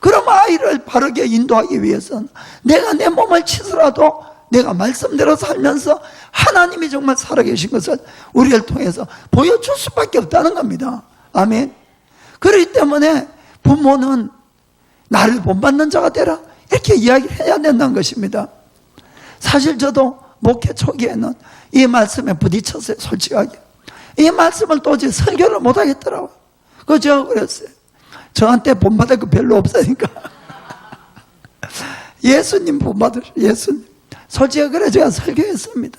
그럼 아이를 바르게 인도하기 위해서는 내가 내 몸을 치더라도 내가 말씀대로 살면서 하나님이 정말 살아계신 것을 우리를 통해서 보여줄 수밖에 없다는 겁니다. 아멘. 그렇기 때문에 부모는 나를 본받는 자가 되라 이렇게 이야기를 해야 된다는 것입니다. 사실 저도 목회 초기에는 이 말씀에 부딪혔어요. 솔직하게 이 말씀을 도저히 설교를 못하겠더라고요. 그래서 제가 그랬어요. 저한테 본받을 거 별로 없으니까 예수님 본받으세요. 예수님. 솔직히 그래 제가 설교했습니다.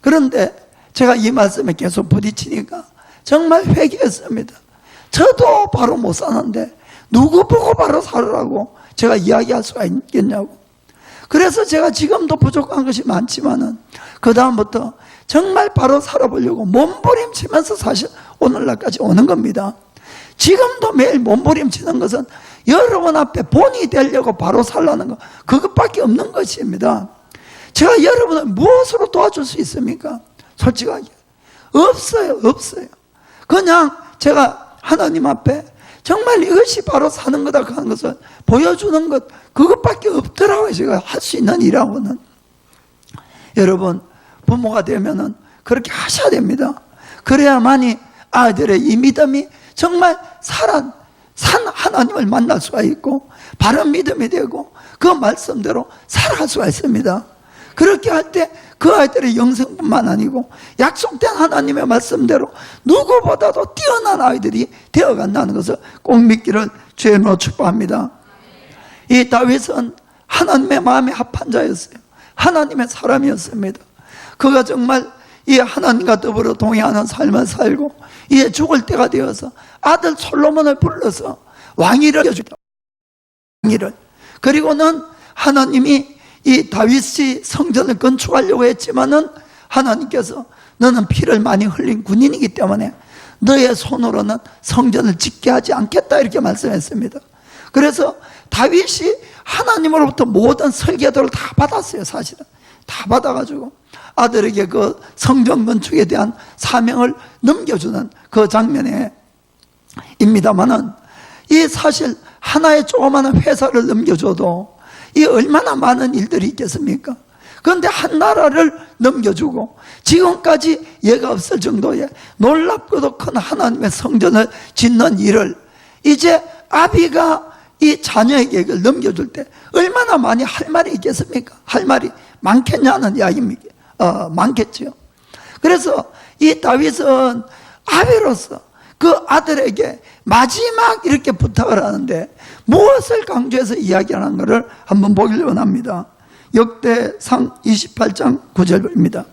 그런데 제가 이 말씀에 계속 부딪히니까 정말 회개했습니다. 저도 바로 못 사는데 누구 보고 바로 살으라고 제가 이야기할 수가 있겠냐고. 그래서 제가 지금도 부족한 것이 많지만은 그 다음부터 정말 바로 살아보려고 몸부림치면서 사실 오늘날까지 오는 겁니다. 지금도 매일 몸부림치는 것은 여러분 앞에 본이 되려고 바로 살라는 것, 그것밖에 없는 것입니다. 제가 여러분을 무엇으로 도와줄 수 있습니까? 솔직하게 없어요. 그냥 제가 하나님 앞에 정말 이것이 바로 사는 거다 하는 것을 보여주는 것, 그것밖에 없더라고요. 제가 할 수 있는 일하고는. 여러분, 부모가 되면은 그렇게 하셔야 됩니다. 그래야만이 아이들의 이 믿음이 정말 산 하나님을 만날 수가 있고 바른 믿음이 되고 그 말씀대로 살아갈 수가 있습니다. 그렇게 할 때 그 아이들의 영생뿐만 아니고 약속된 하나님의 말씀대로 누구보다도 뛰어난 아이들이 되어간다는 것을 꼭 믿기를 주의 이름으로 축복합니다. 이 다윗은 하나님의 마음에 합한 자였어요. 하나님의 사람이었습니다. 그가 정말 이 하나님과 더불어 동행하는 삶을 살고 이제 죽을 때가 되어서 아들 솔로몬을 불러서 왕위를 주다. 왕위를. 그리고는 하나님이 이 다윗이 성전을 건축하려고 했지만은 하나님께서 너는 피를 많이 흘린 군인이기 때문에 너의 손으로는 성전을 짓게 하지 않겠다 이렇게 말씀했습니다. 그래서 다윗이 하나님으로부터 모든 설계도를 다 받았어요. 사실은 다 받아가지고 아들에게 그 성전 건축에 대한 사명을 넘겨주는 그 장면에 입니다만은 이 사실 하나의 조그마한 회사를 넘겨줘도 이 얼마나 많은 일들이 있겠습니까? 그런데 한 나라를 넘겨주고 지금까지 예가 없을 정도의 놀랍고도 큰 하나님의 성전을 짓는 일을 이제 아비가 이 자녀에게 이걸 넘겨줄 때 얼마나 많이 할 말이 있겠습니까? 할 말이 많겠냐는 이야기입니다. 많겠죠. 그래서 이 다윗은 아비로서 그 아들에게 마지막 이렇게 부탁을 하는데 무엇을 강조해서 이야기하는 것을 한번 보길 원합니다. 역대상 28장 9절입니다.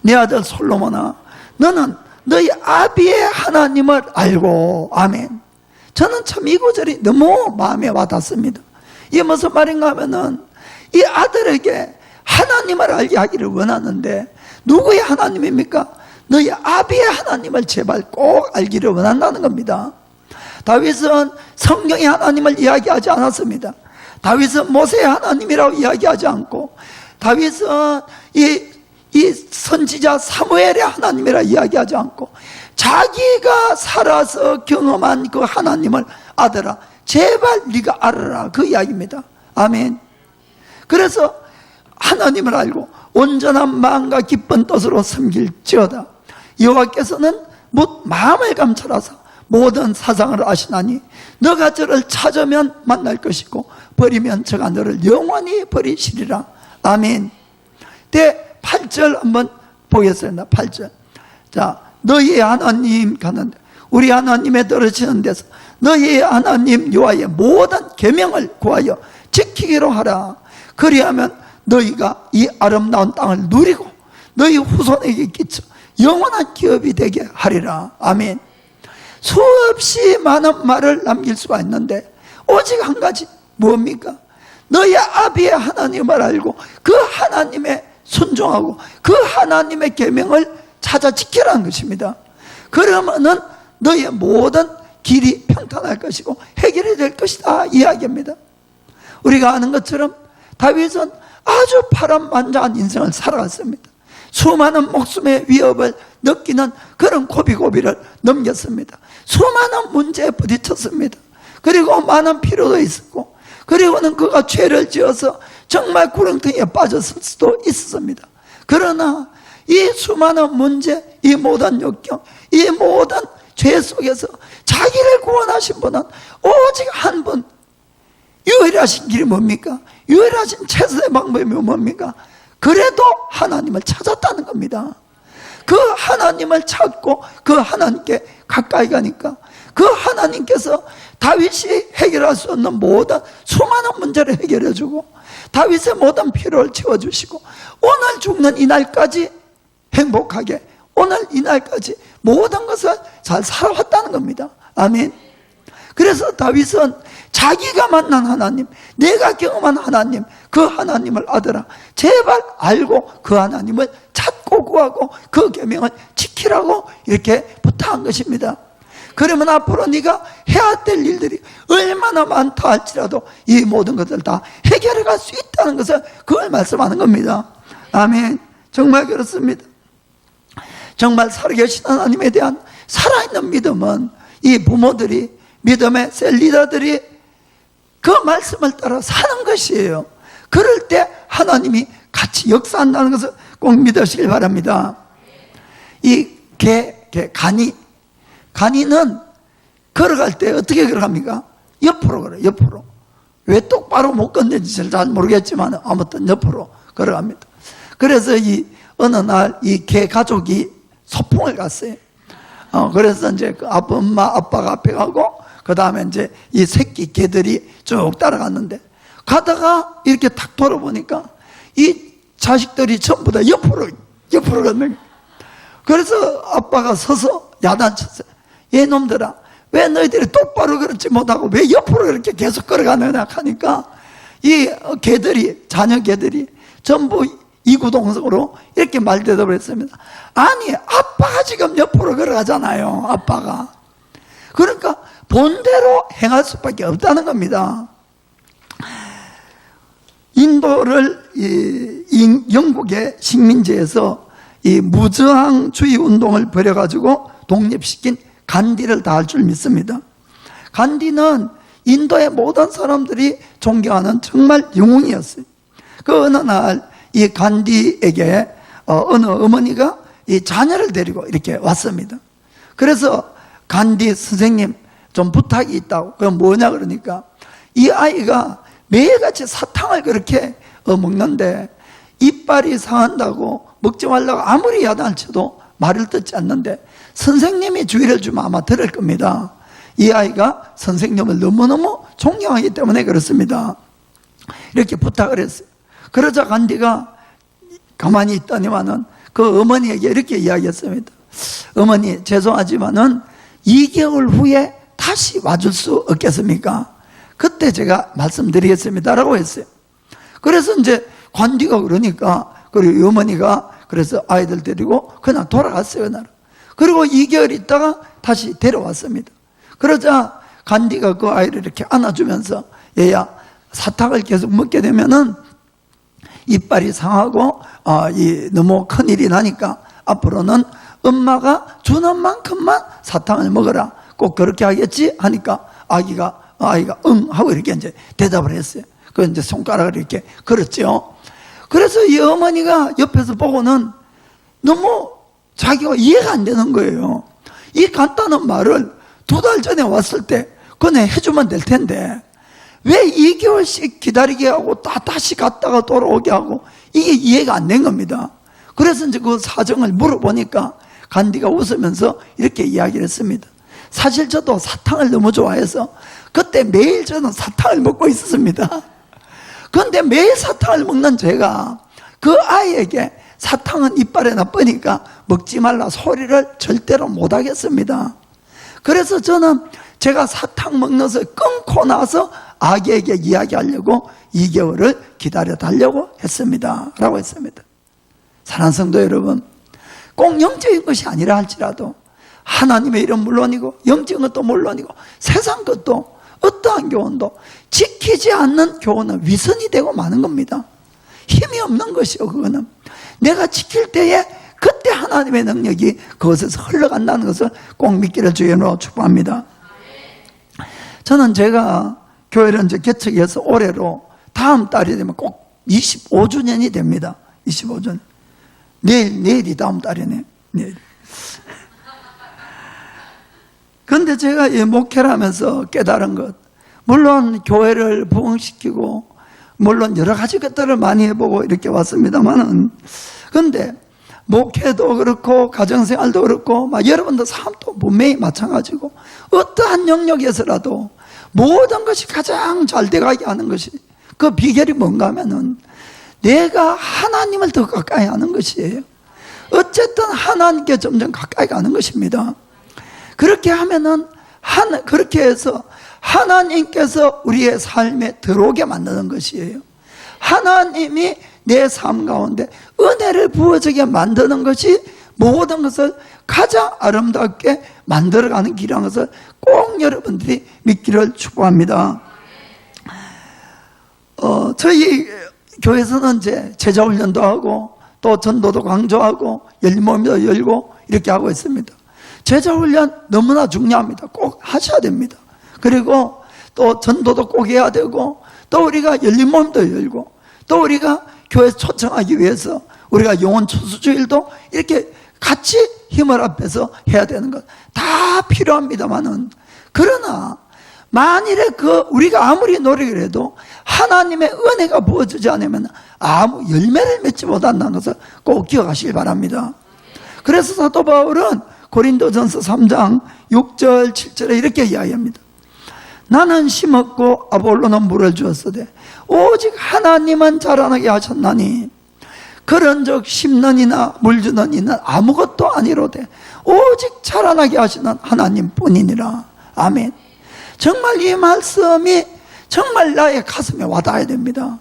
내 아들 솔로몬아, 너는 너희 아비의 하나님을 알고. 아멘. 저는 참 이 구절이 너무 마음에 와닿습니다. 이게 무슨 말인가 하면은 이 아들에게 하나님을 알게 하기를 원하는데 누구의 하나님입니까? 너희 아비의 하나님을 제발 꼭 알기를 원한다는 겁니다. 다윗은 성경의 하나님을 이야기하지 않았습니다. 다윗은 모세의 하나님이라고 이야기하지 않고 다윗은 이 선지자 사무엘의 하나님이라 이야기하지 않고 자기가 살아서 경험한 그 하나님을 아들아 제발 네가 알아라, 그 이야기입니다. 아멘. 그래서 하나님을 알고 온전한 마음과 기쁜 뜻으로 섬길지어다. 여호와께서는 마음을 감찰하사 모든 사상을 아시나니 너가 저를 찾으면 만날 것이고 버리면 저가 너를 영원히 버리시리라. 아멘. 8절 한번 보겠습니다. 8절. 자, 너희의 하나님 가는데 우리 하나님의 떨어지는 데서 너희의 하나님 여호와의 모든 계명을 구하여 지키기로 하라. 그리하면 너희가 이 아름다운 땅을 누리고 너희 후손에게 끼쳐 영원한 기업이 되게 하리라. 아멘. 수없이 많은 말을 남길 수가 있는데 오직 한 가지, 뭡니까? 너희 아비의 하나님을 알고 그 하나님의 순종하고 그 하나님의 계명을 찾아 지키라는 것입니다. 그러면은 너희의 모든 길이 평탄할 것이고 해결이 될 것이다 이야기입니다. 우리가 아는 것처럼 다윗은 아주 파란만장한 인생을 살아갔습니다. 수많은 목숨의 위협을 느끼는 그런 고비고비를 넘겼습니다. 수많은 문제에 부딪혔습니다. 그리고 많은 피로도 있었고, 그리고는 그가 죄를 지어서 정말 구렁텅이에 빠졌을 수도 있었습니다. 그러나 이 수많은 문제, 이 모든 역경, 이 모든 죄 속에서 자기를 구원하신 분은 오직 한 분, 유일하신 길이 뭡니까? 유일하신 최선의 방법이 뭡니까? 그래도 하나님을 찾았다는 겁니다. 그 하나님을 찾고 그 하나님께 가까이 가니까 그 하나님께서 다윗이 해결할 수 없는 모든 수많은 문제를 해결해주고 다윗의 모든 필요를 채워주시고 오늘 죽는 이날까지 행복하게, 오늘 이날까지 모든 것을 잘 살아왔다는 겁니다. 아멘. 그래서 다윗은 자기가 만난 하나님, 내가 경험한 하나님, 그 하나님을 아들아 제발 알고 그 하나님을 찾고 구하고 그 계명을 지키라고 이렇게 부탁한 것입니다. 그러면 앞으로 네가 해야 될 일들이 얼마나 많다 할지라도 이 모든 것을 다 해결해 갈 수 있다는 것을 그걸 말씀하는 겁니다. 아멘. 정말 그렇습니다. 정말 살아계신 하나님에 대한 살아있는 믿음은 이 부모들이, 믿음의 셀 리더들이 그 말씀을 따라 사는 것이에요. 그럴 때 하나님이 같이 역사한다는 것을 꼭 믿으시길 바랍니다. 이 간이는 걸어갈 때 어떻게 걸어갑니까? 옆으로 걸어요. 옆으로. 왜 똑바로 못 걷는지 잘 모르겠지만 아무튼 옆으로 걸어갑니다. 그래서 어느 날 이 개 가족이 소풍을 갔어요. 그래서 이제 그 엄마 아빠가 앞에 가고 그 다음에 이제 이 새끼 개들이 쭉 따라갔는데 가다가 이렇게 탁 돌아보니까 이 자식들이 전부 다 옆으로 걷는 거예요. 그래서 아빠가 서서 야단쳤어요. 얘놈들아, 왜 너희들이 똑바로 걸지 못하고 왜 옆으로 이렇게 계속 걸어가느냐 하니까 이 개들이, 자녀 개들이 전부 이구동성으로 이렇게 말대답을 했습니다. 아니, 아빠가 지금 옆으로 걸어가잖아요. 아빠가. 그러니까 본대로 행할 수밖에 없다는 겁니다. 인도를 영국의 식민지에서 이 무저항주의 운동을 벌여가지고 독립시킨 간디를 다 할 줄 믿습니다. 간디는 인도의 모든 사람들이 존경하는 정말 영웅이었어요. 그 어느 날 이 간디에게 어느 어머니가 이 자녀를 데리고 이렇게 왔습니다. 그래서 간디 선생님 좀 부탁이 있다고. 그건 뭐냐 그러니까 이 아이가 매일같이 사탕을 그렇게 먹는데 이빨이 상한다고 먹지 말라고 아무리 야단을 쳐도 말을 듣지 않는데 선생님이 주의를 주면 아마 들을 겁니다. 이 아이가 선생님을 너무너무 존경하기 때문에 그렇습니다. 이렇게 부탁을 했어요. 그러자 간디가 가만히 있더니만은 그 어머니에게 이렇게 이야기했습니다. 어머니, 죄송하지만은 2개월 후에 다시 와줄 수 없겠습니까? 그때 제가 말씀드리겠습니다라고 했어요. 그래서 이제 간디가 그러니까 그리고 어머니가 그래서 아이들 데리고 그냥 돌아갔어요. 그날. 그리고 2개월 있다가 다시 데려왔습니다. 그러자 간디가 그 아이를 이렇게 안아주면서 얘야, 사탕을 계속 먹게 되면은 이빨이 상하고 너무 큰일이 나니까 앞으로는 엄마가 주는 만큼만 사탕을 먹어라. 꼭 그렇게 하겠지? 하니까 아이가 응 하고 이렇게 이제 대답을 했어요. 그 이제 손가락을 이렇게 걸었죠. 그래서 이 어머니가 옆에서 보고는 너무 자기가 이해가 안 되는 거예요. 이 간단한 말을 2달 전에 왔을 때 그네 해주면 될 텐데 왜 2개월씩 기다리게 하고 다시 갔다가 돌아오게 하고 이게 이해가 안 된 겁니다. 그래서 이제 그 사정을 물어보니까 간디가 웃으면서 이렇게 이야기를 했습니다. 사실 저도 사탕을 너무 좋아해서 그때 매일 저는 사탕을 먹고 있었습니다. 그런데 매일 사탕을 먹는 제가 그 아이에게 사탕은 이빨에 나쁘니까 먹지 말라 소리를 절대로 못 하겠습니다. 그래서 저는 제가 사탕 먹는 것을 끊고 나서 아기에게 이야기하려고 2개월을 기다려 달라고 했습니다 라고 했습니다. 사랑하는 성도 여러분, 꼭 영적인 것이 아니라 할지라도 하나님의 이름 물론이고 영적인 것도 물론이고 세상 것도 어떠한 교훈도 지키지 않는 교훈은 위선이 되고 마는 겁니다. 힘이 없는 것이요. 그거는 내가 지킬 때에 그때 하나님의 능력이 그것에서 흘러간다는 것을 꼭 믿기를 주의 이름으로 축복합니다. 저는 제가 교회를 이제 개척해서 올해로 다음 달이 되면 꼭 25주년이 됩니다. 25주년. 내일이 다음 달이네. 내일. 그런데 제가 이 목회를 하면서 깨달은 것, 물론 교회를 부흥시키고 물론 여러 가지 것들을 많이 해보고 이렇게 왔습니다만은, 그런데 목회도 그렇고 가정생활도 그렇고 막 여러분들 삶도 분명히 마찬가지고 어떠한 영역에서라도 모든 것이 가장 잘 돼가게 하는 것이 그 비결이 뭔가 하면은 내가 하나님을 더 가까이 하는 것이에요. 어쨌든 하나님께 점점 가까이 가는 것입니다. 그렇게 하면은 그렇게 해서 하나님께서 우리의 삶에 들어오게 만드는 것이에요. 하나님이 내 삶 가운데 은혜를 부어지게 만드는 것이 모든 것을 가장 아름답게 만들어가는 길이라는 것을 꼭 여러분들이 믿기를 축복합니다. 저희 교회에서는 이제 제자훈련도 하고 또 전도도 강조하고 열린 모임도 열고 이렇게 하고 있습니다. 제자훈련 너무나 중요합니다. 꼭 하셔야 됩니다. 그리고 또 전도도 꼭 해야 되고 또 우리가 열린 모임도 열고 또 우리가 교회 초청하기 위해서 우리가 영혼 추수주일도 이렇게 같이 힘을 합해서 해야 되는 것 다 필요합니다만은, 그러나 만일에 우리가 아무리 노력을 해도 하나님의 은혜가 부어지지 않으면 아무 열매를 맺지 못한다는 것을 꼭 기억하시길 바랍니다. 그래서 사도 바울은 고린도전서 3장 6절 7절에 이렇게 이야기합니다. 나는 심었고 아볼로는 물을 주었으되 오직 하나님은 자라나게 하셨나니 그런즉 심는 이나 물 주는 이는 아무것도 아니로되 오직 자라나게 하시는 하나님뿐이니라. 아멘. 정말 이 말씀이 정말 나의 가슴에 와닿아야 됩니다.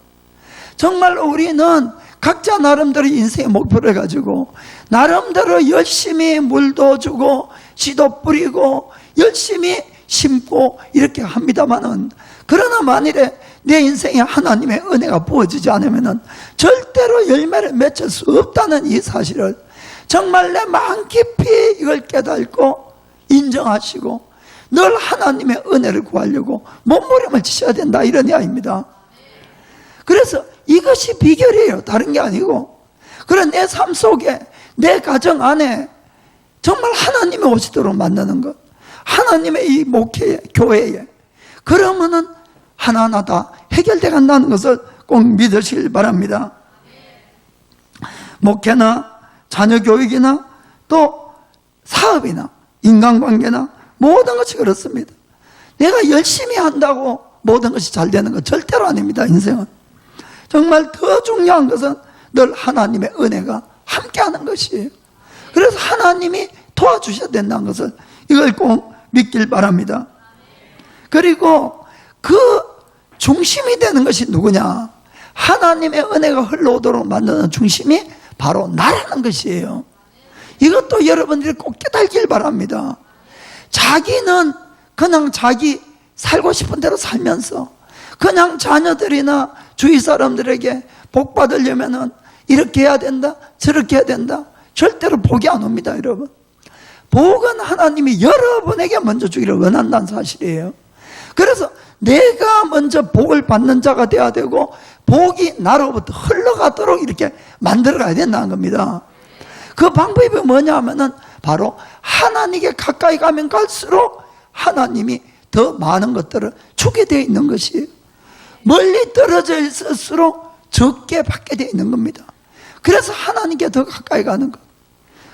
정말 우리는 각자 나름대로 인생의 목표를 가지고 나름대로 열심히 물도 주고 씨도 뿌리고 열심히 심고 이렇게 합니다만은, 그러나 만일에 내 인생에 하나님의 은혜가 부어지지 않으면 절대로 열매를 맺을 수 없다는 이 사실을 정말 내 마음 깊이 이걸 깨닫고 인정하시고 늘 하나님의 은혜를 구하려고 몸부림을 치셔야 된다, 이런 이야기입니다. 그래서 이것이 비결이에요. 다른 게 아니고. 그런 내 삶 속에, 내 가정 안에 정말 하나님이 오시도록 만드는 것, 하나님의 이 목회에, 교회에, 그러면은 하나하나 다 해결돼 간다는 것을 꼭 믿으시길 바랍니다. 목회나 자녀 교육이나 또 사업이나 인간관계나 모든 것이 그렇습니다. 내가 열심히 한다고 모든 것이 잘 되는 것 절대로 아닙니다. 인생은 정말 더 중요한 것은 늘 하나님의 은혜가 함께하는 것이에요. 그래서 하나님이 도와주셔야 된다는 것을, 이걸 꼭 믿길 바랍니다. 그리고 그 중심이 되는 것이 누구냐? 하나님의 은혜가 흘러오도록 만드는 중심이 바로 나라는 것이에요. 이것도 여러분들이 꼭 깨달길 바랍니다. 자기는 그냥 자기 살고 싶은 대로 살면서 그냥 자녀들이나 주위 사람들에게 복 받으려면은 이렇게 해야 된다, 저렇게 해야 된다, 절대로 복이 안 옵니다, 여러분. 복은 하나님이 여러분에게 먼저 주기를 원한다는 사실이에요. 그래서 내가 먼저 복을 받는 자가 되어야 되고, 복이 나로부터 흘러가도록 이렇게 만들어가야 된다는 겁니다. 그 방법이 뭐냐 하면은 바로 하나님께 가까이 가면 갈수록 하나님이 더 많은 것들을 주게 되어 있는 것이에요. 멀리 떨어져 있을수록 적게 받게 되어 있는 겁니다. 그래서 하나님께 더 가까이 가는 것.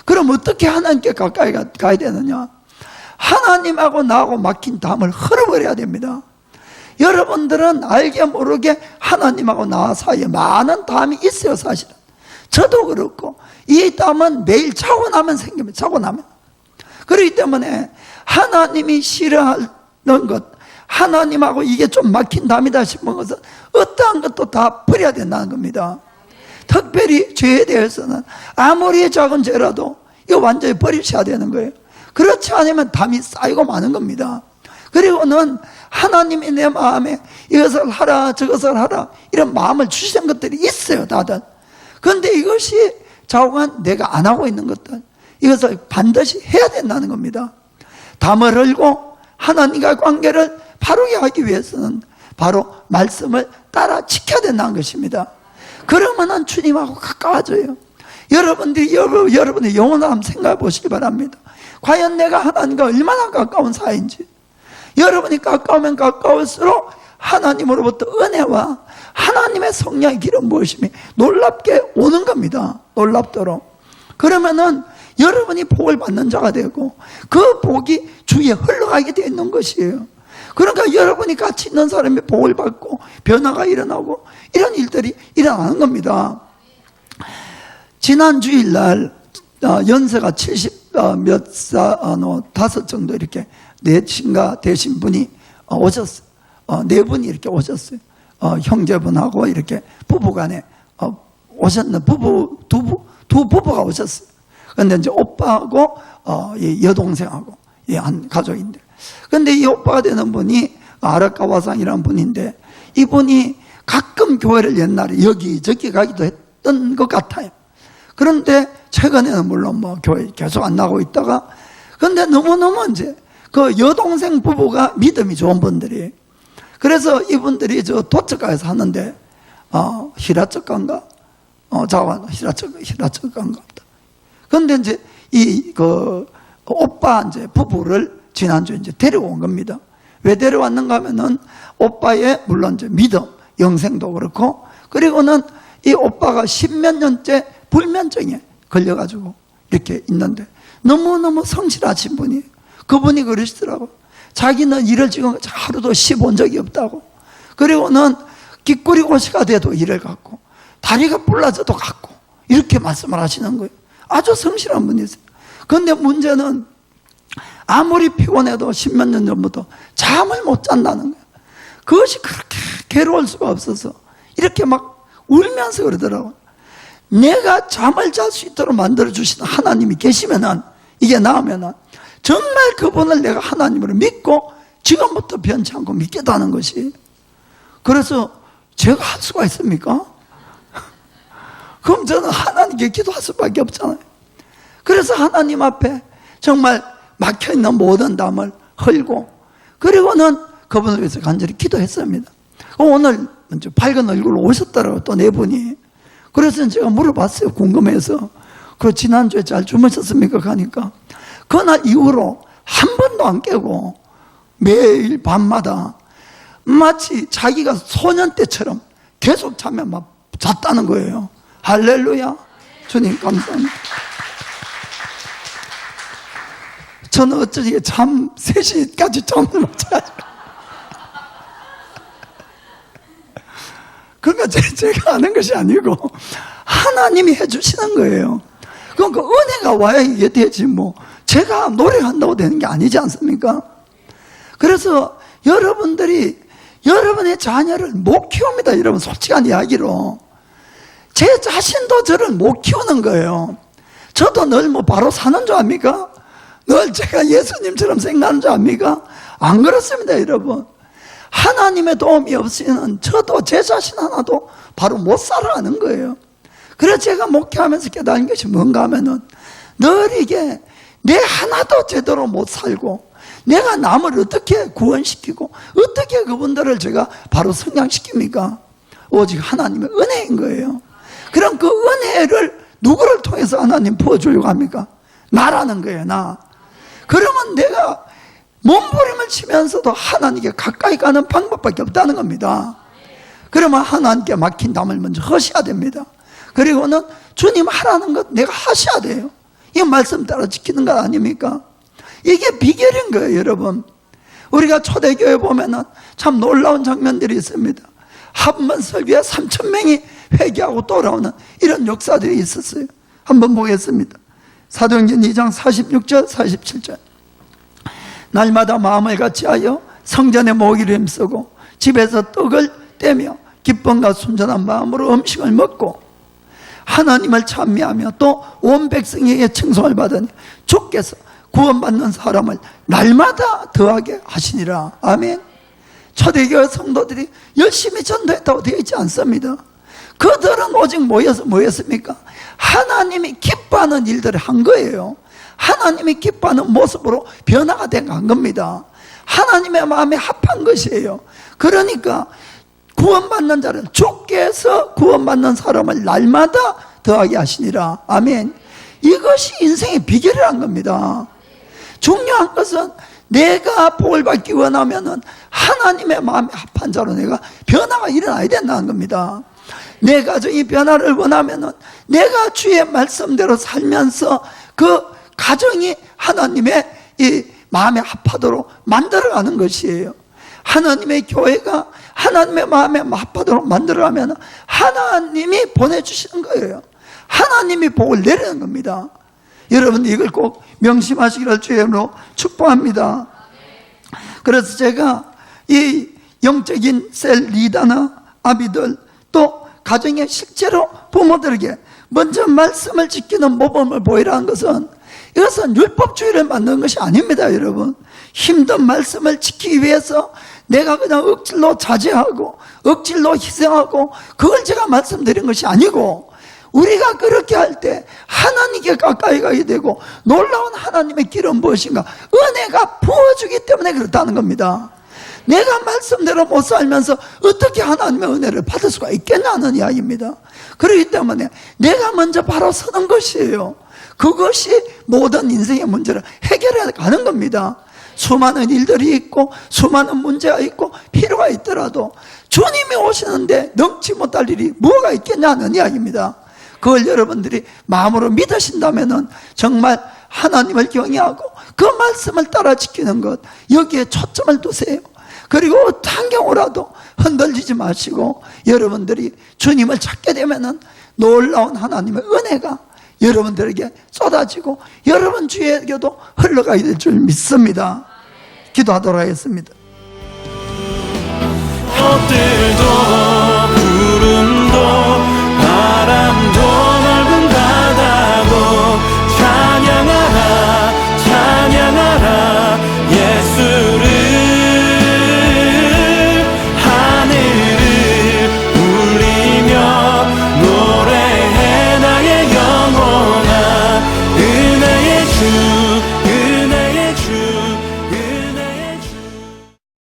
그럼 어떻게 하나님께 가까이 가야 되느냐? 하나님하고 나하고 막힌 담을 흘려버려야 됩니다. 여러분들은 알게 모르게 하나님하고 나 사이에 많은 담이 있어요, 사실은. 저도 그렇고, 이 담은 매일 자고 나면 생깁니다. 자고 나면. 그렇기 때문에 하나님이 싫어하는 것, 하나님하고 이게 좀 막힌 담이다 싶은 것은 어떠한 것도 다 버려야 된다는 겁니다. 특별히 죄에 대해서는 아무리 작은 죄라도 이거 완전히 버리셔야 되는 거예요. 그렇지 않으면 담이 쌓이고 마는 겁니다. 그리고는 하나님이 내 마음에 이것을 하라 저것을 하라 이런 마음을 주시는 것들이 있어요, 다들. 그런데 이것이 좌우간 내가 안 하고 있는 것들, 이것을 반드시 해야 된다는 겁니다. 담을 흘고 하나님과의 관계를 바르게 하기 위해서는 바로 말씀을 따라 지켜야 된다는 것입니다. 그러면은 주님하고 가까워져요. 여러분의 영혼을 한번 생각해 보시기 바랍니다. 과연 내가 하나님과 얼마나 가까운 사이인지. 여러분이 가까우면 가까울수록 하나님으로부터 은혜와 하나님의 성령의 기름 부으심이 놀랍게 오는 겁니다. 놀랍도록. 그러면은 여러분이 복을 받는 자가 되고 그 복이 주위에 흘러가게 되어 있는 것이에요. 그러니까 여러분이 같이 있는 사람이 복을 받고 변화가 일어나고 이런 일들이 일어나는 겁니다. 지난 주일날 연세가 75 정도 이렇게 내친가 되신 분이 오셨어요. 네 분이 이렇게 오셨어요. 형제분하고 이렇게 부부간에 오셨는 두 부부가 오셨어요. 그런데 이제 오빠하고 여동생하고 한 가족인데, 그런데 이 오빠가 되는 분이 아라카와상이라는 분인데, 이분이 가끔 교회를 옛날에 여기저기 가기도 했던 것 같아요. 그런데 최근에는 물론 뭐 교회 계속 안 나가고 있다가, 그런데 너무너무 이제 그 여동생 부부가 믿음이 좋은 분들이에요. 그래서 이분들이 저 도척가에서 하는데 히라츠간가 히라츠간가. 그런데 이제 그 오빠 이제 부부를 지난주 이제 데려온 겁니다. 왜 데려왔는가 하면은 오빠의 물론 이제 믿음, 영생도 그렇고, 그리고는 이 오빠가 10몇 년째 불면증에 걸려가지고 이렇게 있는데 너무너무 성실하신 분이에요. 그분이 그러시더라고요. 자기는 일을 지금 하루도 쉬본 적이 없다고. 그리고는 깃꼬리 고시가 돼도 일을 갖고 다리가 불라져도 갖고 이렇게 말씀을 하시는 거예요. 아주 성실한 분이세요. 그런데 문제는 아무리 피곤해도 10몇 년 전부터 잠을 못 잔다는 거예요. 그것이 그렇게 괴로울 수가 없어서 이렇게 막 울면서 그러더라고요. 내가 잠을 잘 수 있도록 만들어주시는 하나님이 계시면은, 이게 나오면은 정말 그분을 내가 하나님으로 믿고 지금부터 변치 않고 믿겠다는 것이. 그래서 제가 할 수가 있습니까? 그럼 저는 하나님께 기도할 수밖에 없잖아요. 그래서 하나님 앞에 정말 막혀있는 모든 담을 흘고, 그리고는 그분을 위해서 간절히 기도했습니다. 오늘 먼저 밝은 얼굴로 오셨더라고요, 또 네 분이. 그래서 제가 물어봤어요, 궁금해서. 그 지난주에 잘 주무셨습니까? 가니까 그날 이후로 한 번도 안 깨고 매일 밤마다 마치 자기가 소년 때처럼 계속 잠에 막 잤다는 거예요. 할렐루야. 주님 감사합니다. 저는 어쩌지 잠 3시까지 잠을 못 자요. 그러니까 제가 하는 것이 아니고 하나님이 해주시는 거예요. 그러니까 은혜가 와야 이게 되지 뭐 제가 노력한다고 되는 게 아니지 않습니까? 그래서 여러분들이 여러분의 자녀를 못 키웁니다. 여러분 솔직한 이야기로 제 자신도 저를 못 키우는 거예요. 저도 늘 뭐 바로 사는 줄 압니까? 늘 제가 예수님처럼 생각하는 줄 압니까? 안 그렇습니다, 여러분. 하나님의 도움이 없이는 저도 제 자신 하나도 바로 못 살아가는 거예요. 그래서 제가 목회하면서 깨달은 것이 뭔가 하면은 늘 이게 내 하나도 제대로 못 살고 내가 남을 어떻게 구원시키고 어떻게 그분들을 제가 바로 성장시킵니까? 오직 하나님의 은혜인 거예요. 그럼 그 은혜를 누구를 통해서 하나님 부어주려고 합니까? 나라는 거예요, 나. 그러면 내가 몸부림을 치면서도 하나님께 가까이 가는 방법밖에 없다는 겁니다. 그러면 하나님께 막힌 담을 먼저 하셔야 됩니다. 그리고는 주님 하라는 것 내가 하셔야 돼요. 이 말씀 따라 지키는 것 아닙니까? 이게 비결인 거예요, 여러분. 우리가 초대교회 보면은 참 놀라운 장면들이 있습니다. 한 번 설교에 3,000명이 회개하고 돌아오는 이런 역사들이 있었어요. 한번 보겠습니다. 사도행전 2장 46절 47절. 날마다 마음을 같이하여 성전에 모기를 힘쓰고 집에서 떡을 떼며 기쁨과 순전한 마음으로 음식을 먹고 하나님을 찬미하며 또 온 백성에게 칭송을 받으니 주께서 구원받는 사람을 날마다 더하게 하시니라. 아멘. 초대교회 성도들이 열심히 전도했다고 되어 있지 않습니다. 그들은 오직 뭐였습니까? 하나님이 기뻐하는 일들을 한 거예요. 하나님이 기뻐하는 모습으로 변화가 된 겁니다. 하나님의 마음에 합한 것이에요. 그러니까 구원받는 자를 주께서 구원받는 사람을 날마다 더하게 하시니라. 아멘. 이것이 인생의 비결이란 겁니다. 중요한 것은 내가 복을 받기 원하면은 하나님의 마음에 합한 자로 내가 변화가 일어나야 된다는 겁니다. 내 가정이 변화를 원하면은 내가 주의 말씀대로 살면서 그 가정이 하나님의 이 마음에 합하도록 만들어가는 것이에요. 하나님의 교회가 하나님의 마음에 합하도록 만들어가면 하나님이 보내주시는 거예요. 하나님이 복을 내리는 겁니다. 여러분 이걸 꼭 명심하시기를 주의 이름으로 축복합니다. 그래서 제가 이 영적인 셀 리더나 아비들 또 가정에 실제로 부모들에게 먼저 말씀을 지키는 모범을 보이라는 것은 이것은 율법주의를 만드는 것이 아닙니다, 여러분. 힘든 말씀을 지키기 위해서 내가 그냥 억질로 자제하고 억질로 희생하고 그걸 제가 말씀드린 것이 아니고 우리가 그렇게 할 때 하나님께 가까이 가게 되고 놀라운 하나님의 길은 무엇인가? 은혜가 부어주기 때문에 그렇다는 겁니다. 내가 말씀대로 못 살면서 어떻게 하나님의 은혜를 받을 수가 있겠냐는 이야기입니다. 그렇기 때문에 내가 먼저 바로 서는 것이에요. 그것이 모든 인생의 문제를 해결해 가는 겁니다. 수많은 일들이 있고 수많은 문제가 있고 필요가 있더라도 주님이 오시는데 넘지 못할 일이 뭐가 있겠냐는 이야기입니다. 그걸 여러분들이 마음으로 믿으신다면 정말 하나님을 경외하고 그 말씀을 따라 지키는 것, 여기에 초점을 두세요. 그리고 어떤 경우라도 흔들리지 마시고 여러분들이 주님을 찾게 되면 놀라운 하나님의 은혜가 여러분들에게 쏟아지고 여러분 주위에게도 흘러가게 될 줄 믿습니다. 기도하도록 하겠습니다.